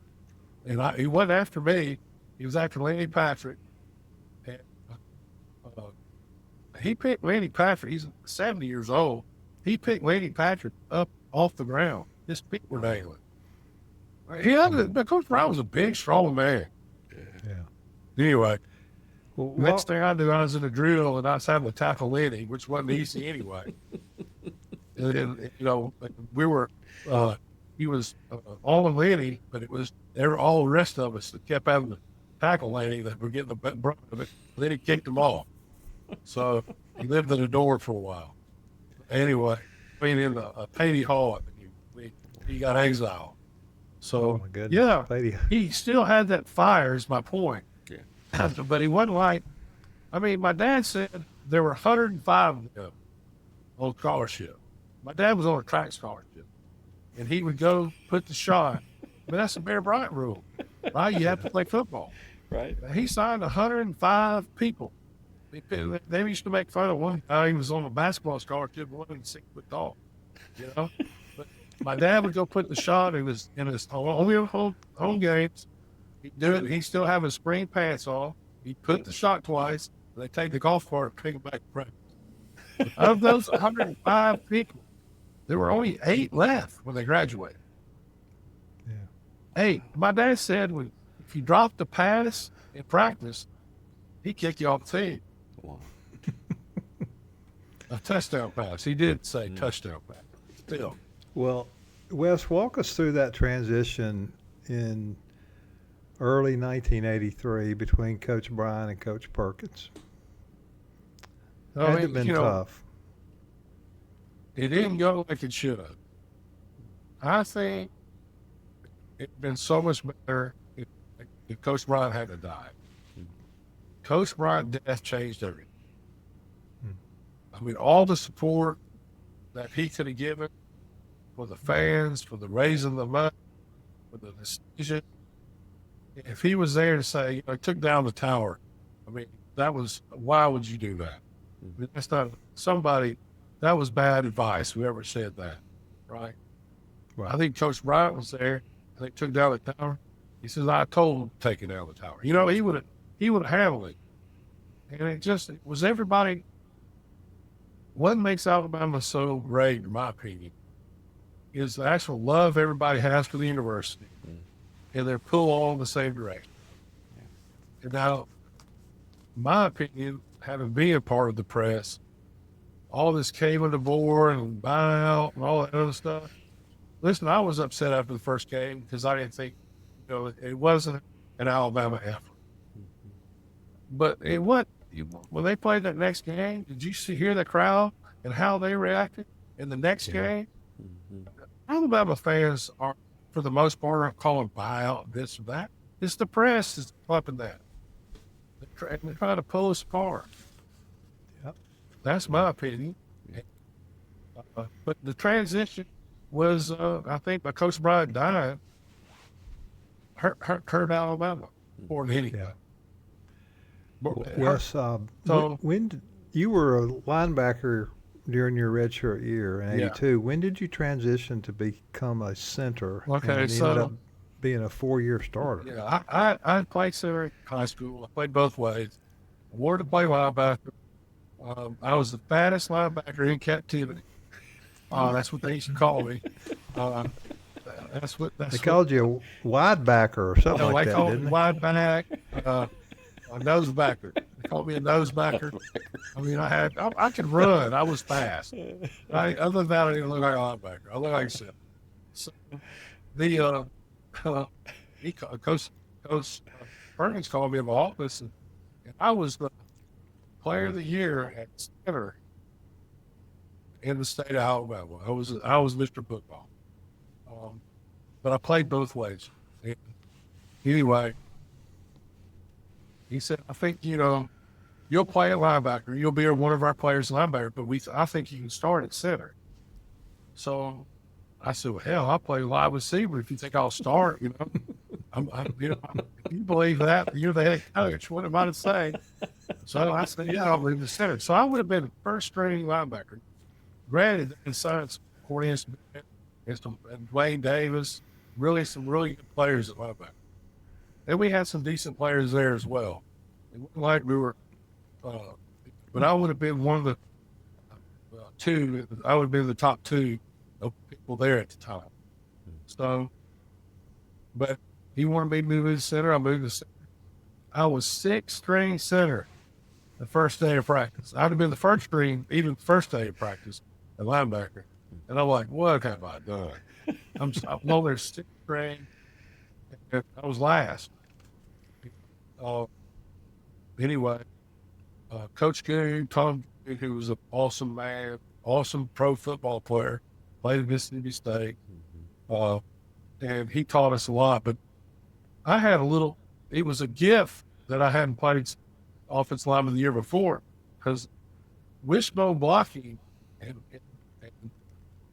And he wasn't after me. He was after Lenny Patrick. And, he picked Lenny Patrick. He's 70 years old. He picked Lenny Patrick up off the ground. His feet were dangling. Coach Bryant was a big, strong man. Yeah. Anyway, Well, next thing I knew, I was in a drill and I was having to tackle Lenny, which wasn't easy anyway. And, you know, we were, he was on Lenny, but it was all the rest of us that kept having to tackle Lenny that were getting the brunt of it. Lenny kicked them off. So he lived in the door for a while. Anyway, being in a Patey Hall, he got exiled. So, oh my goodness. yeah, Patey. he still had that fire, is my point. Yeah. But he wasn't like, I mean, my dad said there were 105 of them on scholarship. My dad was on a track scholarship, and he would go put the shot. But that's the Bear Bryant rule, right? You have to play football. Right. He signed 105 people. They used to make fun of one. He was on a basketball scholarship, wasn't 6 foot tall, you know. But my dad would go put the shot in his home games. He'd do it. He'd still have his spring pants on. He'd put the shot twice. They take the golf cart and take it back to practice. Of those 105 people, there were only 8 left when they graduated. Yeah. 8. My dad said, if you dropped the pass in practice, he'd kick you off the team. Wow. A touchdown pass. He did say touchdown pass. Still. Well, Wes, walk us through that transition in early 1983 between Coach Bryant and Coach Perkins. Had to have been tough. It didn't go like it should have. I think it'd been so much better if Coach Bryant hadn't died. Coach Bryant's death changed everything. I mean, all the support that he could have given for the fans, for the raising the money, for the decision. If he was there to say, took down the tower, I mean, why would you do that? I mean, that's not that was bad advice, whoever said that, right? I think Coach Bryant was there. I think took down the tower. He says, I told him to take it down the tower. He would have handled it. And it was everybody. What makes Alabama so great, in my opinion, is the actual love everybody has for the university. And they're pulled all in the same direction. And now, my opinion, having been a part of the press, all this came on the board and buyout and all that other stuff. Listen, I was upset after the first game because I didn't think, it wasn't an Alabama effort. But when they played that next game, did you hear the crowd and how they reacted in the next game? Alabama fans are, for the most part, are calling buyout, this or that. It's the press that's pumping that. They're trying to pull us apart. Yep. That's my opinion. But the transition was, I think, by Coach Bryant dying, hurt Alabama more than anything. Wes, when you were a linebacker during your redshirt year in '82, when did you transition to become a center? Okay, and ended up being a 4-year starter. Yeah, I played center in high school. I played both ways. I wanted to play linebacker. I was the fattest linebacker in captivity. That's what they used to call me. They called you a wide backer or something like that, called didn't me they? Wide back, a nose backer. They called me a nose backer. I mean, I could run. I was fast. Other than that, I didn't look like a linebacker. I looked like a center. So Coach Perkins called me in my office, and I was the player of the year at center in the state of Alabama. I was Mr. Football. But I played both ways. And anyway, he said, I think, you'll play at linebacker. You'll be one of our players at linebacker, but I think you can start at center. So I said, well, hell, I'll play wide receiver if you think I'll start, you believe that? You're the head coach. What am I to say? So I said, yeah, I'll leave the center. So I would have been a first-string linebacker. Granted, in science, Cornelius and Dwayne Davis, some really good players at linebacker. And we had some decent players there as well. It wasn't like we were, but I would have been one of the two. I would have been the top 2 of people there at the time. So, but he wanted me to move to the center. I moved to the center. I was 6th-string center the first day of practice. I'd have been the first string, even the first day of practice, at linebacker. And I'm like, what have I done? I'm over there 6th string. And I was last. Anyway, Coach Tom, who was an awesome man, awesome pro football player, played at Mississippi State. And he taught us a lot. But I had it was a gift that I hadn't played offensive lineman the year before, because wishbone blocking and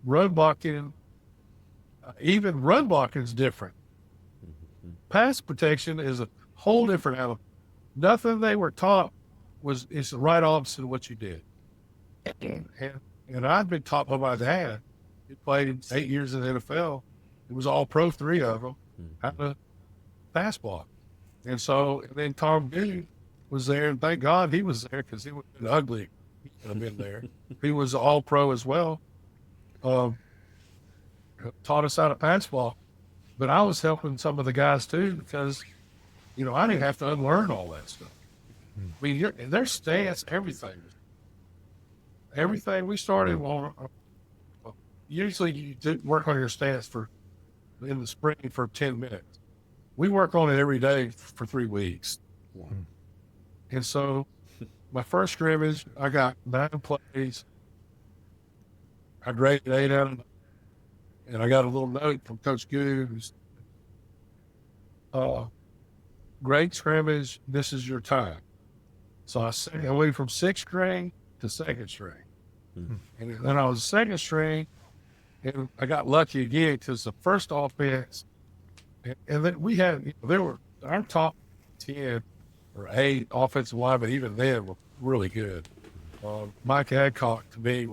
run blocking, even run blocking is different. Pass protection is a whole different animal. Nothing they were taught is the right opposite of what you did. And I'd been taught by my dad. He played 8 years in the NFL. It was all pro, 3 of them, how to pass block. And then Tom Goode was there, and thank God he was there because he would have been ugly. He could have been there. He was all pro as well. Taught us how to pass block. But I was helping some of the guys too because, I didn't have to unlearn all that stuff. I mean, their stance, everything. Everything we started on, usually you do work on your stance in the spring for 10 minutes. We work on it every day for 3 weeks. And so my first scrimmage, I got 9 plays. I graded 8 out of 9. And I got a little note from Coach Goode who's, great scrimmage, this is your time. So I went from 6th string to 2nd string. And then I was 2nd string, and I got lucky again because the first offense, and then we had, there were our top 10 or 8 offensive linemen, even then, were really good. Mike Adcock, to me,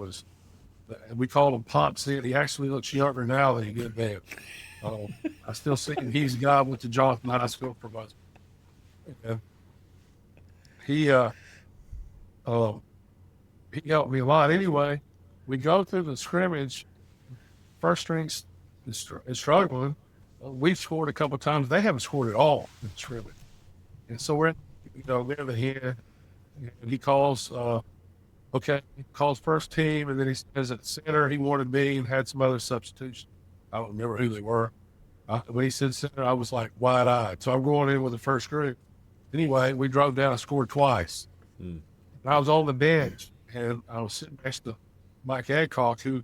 we called him Popsy, and he actually looks younger now than he did then. I still see him. He's the guy with the Johnson High School from us. And he helped me a lot. Anyway, we go through the scrimmage. First string's is struggling. We've scored a couple of times. They haven't scored at all in the scrimmage. And so we're, near the end. And he calls, calls first team. And then he says at center, he wanted me and had some other substitutions. I don't remember who they were. When he said center, I was like wide-eyed. So I'm going in with the first group. Anyway, we drove down and scored twice. And I was on the bench, and I was sitting next to Mike Adcock, who,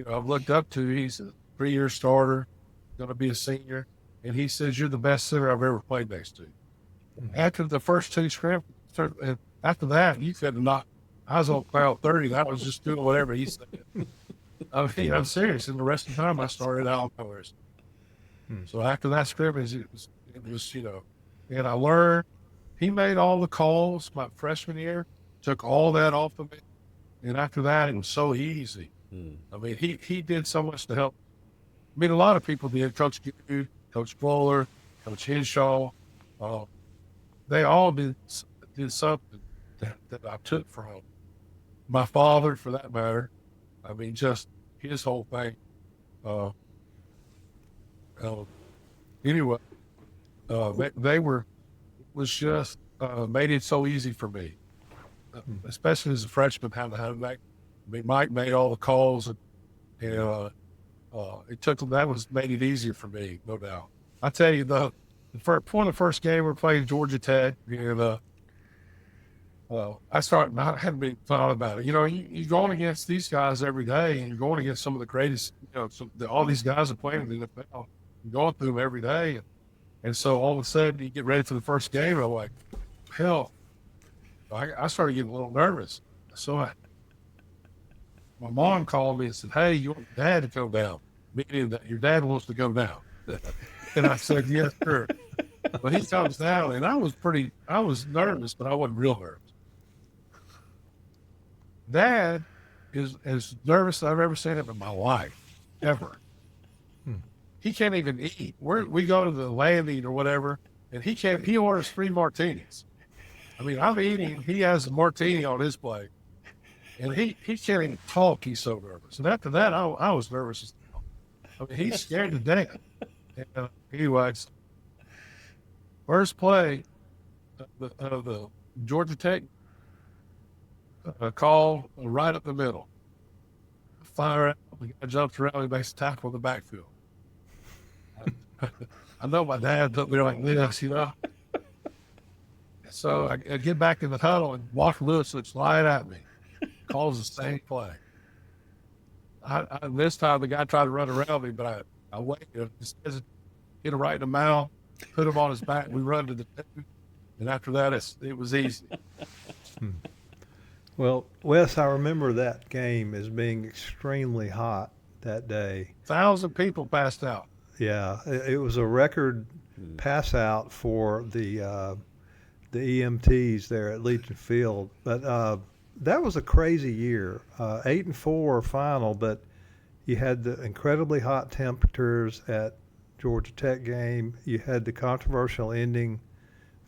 I've looked up to. He's a 3-year starter, going to be a senior. And he says, you're the best center I've ever played next to. After the first 2 scrimmages, and after that, you could not. I was on cloud 30, and I was just doing whatever he said. I mean, I'm serious. And the rest of the time, I started out on colors. So after that scrimmage, it was, and I learned. He made all the calls my freshman year, took all that off of me. And after that, it was so easy. I mean, he did so much to help. I mean, a lot of people did. Coach Goode, Coach Bowler, Coach Henshaw. They all did something that I took from my father, for that matter. I mean, just his whole thing. Anyway, they made it so easy for me, especially as a freshman. Mike made all the calls, and made it easier for me, no doubt. I tell you, the first game we played Georgia Tech, and I hadn't been thought about it. You're going against these guys every day, and you're going against some of the greatest. All these guys are playing in the NFL. You're going through them every day, and so all of a sudden you get ready for the first game. I'm like, hell, I started getting a little nervous. So my mom called me and said, "Hey, you want Dad to go down? Meaning that your dad wants to go down." And I said, "Yes, sir." But he comes down, and I was nervous, but I wasn't real nervous. Dad is as nervous as I've ever seen him in my life, ever. He can't even eat. We go to the landing or whatever, and he orders 3 martinis. I mean, I'm eating, he has a martini on his plate, and he can't even talk. He's so nervous. And after that, I was nervous as hell. I mean, he's scared to death. And anyways, first play of the Georgia Tech call right up the middle. Fire out, the guy jumps around, he makes a tackle in the backfield. I know my dad's up there like this, So I get back in the huddle, and Walker Lewis looks right at me, calls the same play. This time the guy tried to run around me, but I waited, just hit him right in the mouth, put him on his back, we run to the 2, and after that it was easy. Well, Wes, I remember that game as being extremely hot that day. 1,000 people passed out. Yeah, it was a record pass out for the EMTs there at Legion Field. But that was a crazy year. 8-4 final, but you had the incredibly hot temperatures at Georgia Tech game. You had the controversial ending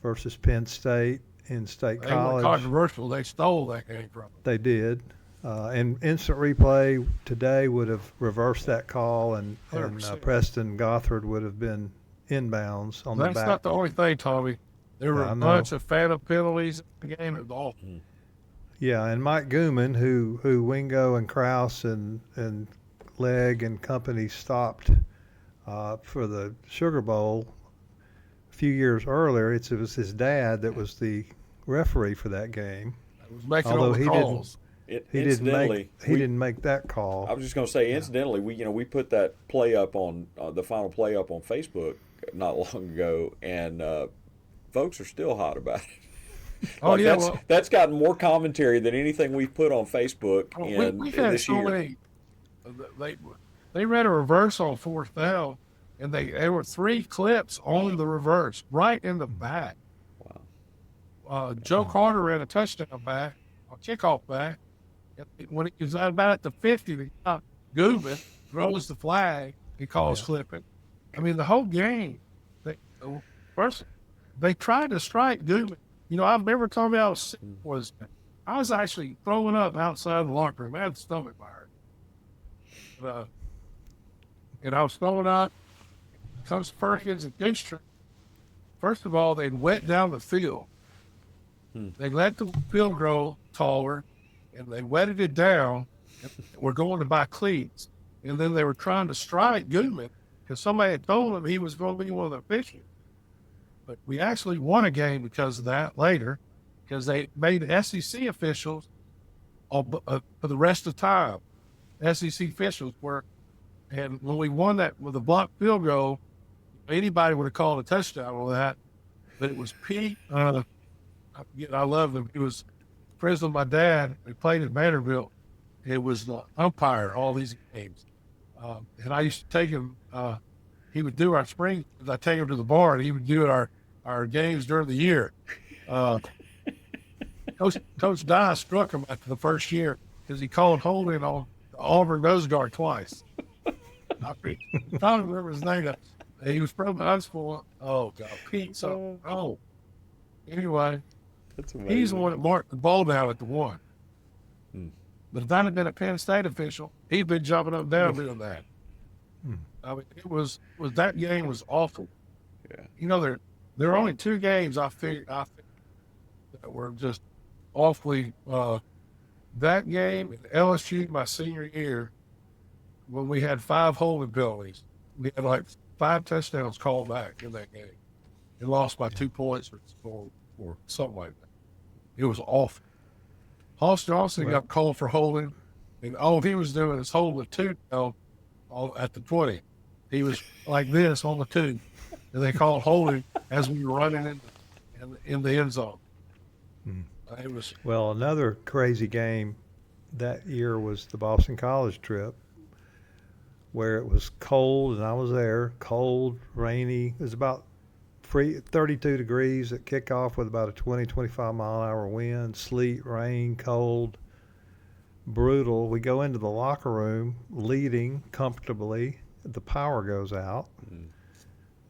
versus Penn State in State They College. weren't controversial. They stole that game from them. They did. And instant replay today would have reversed that call, and 100%. Preston Gothard would have been inbounds on the That's back. not the only thing, Tommy. There were I a know. bunch of phantom penalties in the game. It was awful. Yeah, and Mike Gooman, who Wingo and Kraus and Legg and company stopped for the Sugar Bowl a few years earlier. It was his dad that was the referee for that game. It was making Although all the he calls. He didn't make that call. I was just going to say, incidentally, we put that play up on the final play up on Facebook not long ago, and folks are still hot about it. Oh, yeah, that's gotten more commentary than anything we've put on Facebook We've in had this so year. many. They ran a reverse on fourth down, and there were 3 clips on the reverse, right in the back. Wow. Joe Carter ran a touchdown back, a kickoff back. When it was about at the 50, the guy, Goodman, throws the flag. He calls clipping. I mean, the whole game, they tried to strike Goodman. You know, I remember Tommy, I was actually throwing up outside the locker room. I had the stomach virus. And I was throwing up. Comes Perkins and Goodstream. First of all, they'd wet down the field. They let the field grow taller, and they wetted it down. And we're going to buy cleats. And then they were trying to strike Goodman because somebody had told them he was going to be one of the officials. But we actually won a game because of that later, because they made SEC officials for the rest of the time. SEC officials were, and when we won that with a blocked field goal, anybody would have called a touchdown on that. But it was Pete. I love him. He was president of my dad. He played at Vanderbilt. It was the umpire all these games. And I used to take him. He would do our spring. I take him to the bar, and he would do our games during the year. Coach Dye struck him after the first year because he called holding on Auburn nose guard twice. I don't remember his name. He was from Huntsville. Oh God, Pete. So anyway, he's the one that marked the ball down at the 1. But if that had been a Penn State official, he'd been jumping up and down doing that. I mean, it was that game was awful. Yeah. You know, there are only 2 games I think that were just awfully. That game in LSU my senior year, when we had 5 holding penalties, we had like 5 touchdowns called back in that game, and lost by 2 points or something like that. It was awful. Hoss Johnson got called for holding, and all he was doing is holding the 2 down at the 20. He was like this on the 2, and they called holding as we were running in the end zone. It was another crazy game that year was the Boston College trip, where it was cold, and I was there, cold, rainy. It was about 32 degrees at kickoff with about a 20, 25 mile an hour wind, sleet, rain, cold, brutal. We go into the locker room leading comfortably. The power goes out.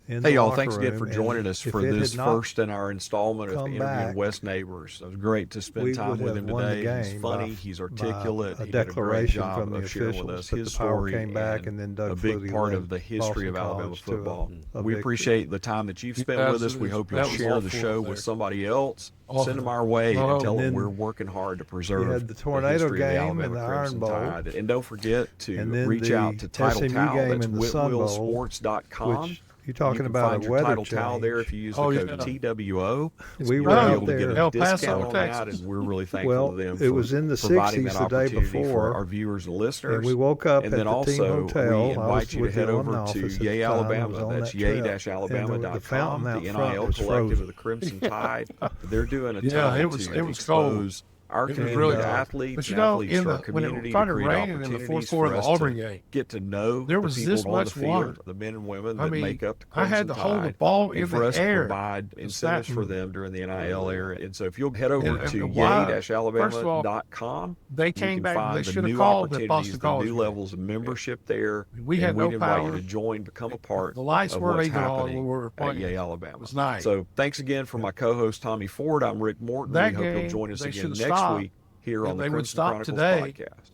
Hey, y'all, thanks again for joining us for this first in our installment of interviewing Wes Neighbors. It was great to spend time with him today. He's funny, he's articulate, he did a great job of sharing with us his story and a big part of the history of Alabama football. We appreciate the time that you've spent with us. We hope you'll share the show with somebody else. Send them our way and tell them we're working hard to preserve the history of the Alabama Crimson Tide. And don't forget to reach out to Title Towel. That's whitwillsports.com. You're talking about a weather Title change. Towel there if you use the code TWO. We were able out to there. get a discount on that, and we're really thankful to them it was in the for providing 60s that the day opportunity before, for our viewers and listeners. And we woke up and at then the also, team hotel. we invite you to head over to Yay Alabama. That's yay-alabama.com. The NIL collective of the Crimson Tide. They're doing a ton to expose our It was community really to tough. athletes But, and athletes to our when community it to started create raining in the fourth opportunities quarter for of the us Auburn to game, get to know there the was people this on much the field, water. the men and women I that mean, make up the I had Crimson to hold the Tide, ball and in for the us to air. provide It's incentives that- for them during the NIL era. And so if you'll head over And to why- first of all, yay-alabama.com, They you came can back. They find the should have new called the opportunities, Boston the College new game. levels of membership there. We had And no we'd invite you power. to join, become a part The lights of weren't what's even on when happening we were at playing. Yay, Alabama. It was night. So thanks again for my co-host, Tommy Ford. I'm Rick Morton. That We hope you'll game, join us they again should have next stopped, week here and on the they would Crimson stop Chronicles today. Podcast.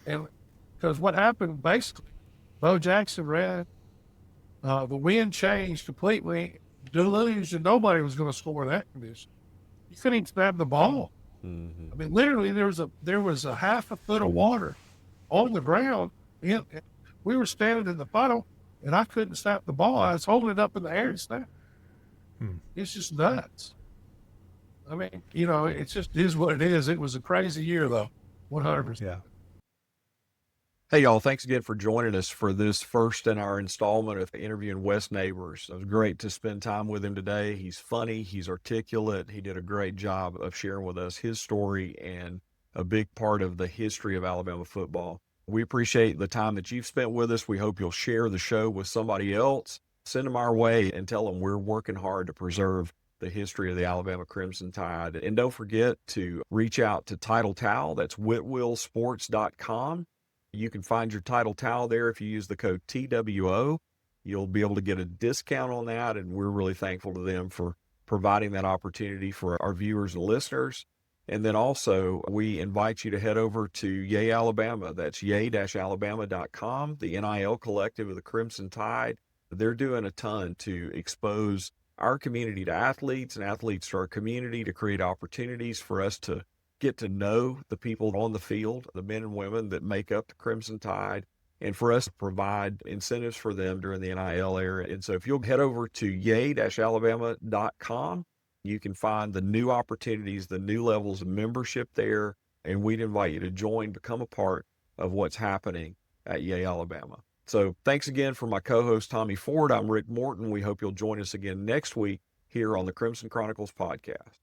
And because what happened basically, Bo Jackson ran, the wind changed completely. Delusion, nobody was going to score in that condition. You couldn't even snap the ball. Mm-hmm. I mean, literally, there was a half a foot of water on the ground. We were standing in the puddle, and I couldn't snap the ball. I was holding it up in the air to snap. It's just nuts. I mean, it just is what it is. It was a crazy year, though, 100%. Yeah. Hey, y'all, thanks again for joining us for this first in our installment of interviewing Wes Neighbors. It was great to spend time with him today. He's funny. He's articulate. He did a great job of sharing with us his story and a big part of the history of Alabama football. We appreciate the time that you've spent with us. We hope you'll share the show with somebody else. Send them our way and tell them we're working hard to preserve the history of the Alabama Crimson Tide. And don't forget to reach out to Title Towel. That's whitwillsports.com. You can find your Title Towel there. If you use the code TWO, you'll be able to get a discount on that. And we're really thankful to them for providing that opportunity for our viewers and listeners. And then also, we invite you to head over to Yay Alabama. That's yay-alabama.com, the NIL collective of the Crimson Tide. They're doing a ton to expose our community to athletes and athletes to our community, to create opportunities for us to get to know the people on the field, the men and women that make up the Crimson Tide, and for us to provide incentives for them during the NIL era. And so if you'll head over to yay-alabama.com, you can find the new opportunities, the new levels of membership there, and we'd invite you to join, become a part of what's happening at Yay, Alabama. So thanks again for my co-host, Tommy Ford. I'm Rick Morton. We hope you'll join us again next week here on the Crimson Chronicles Podcast.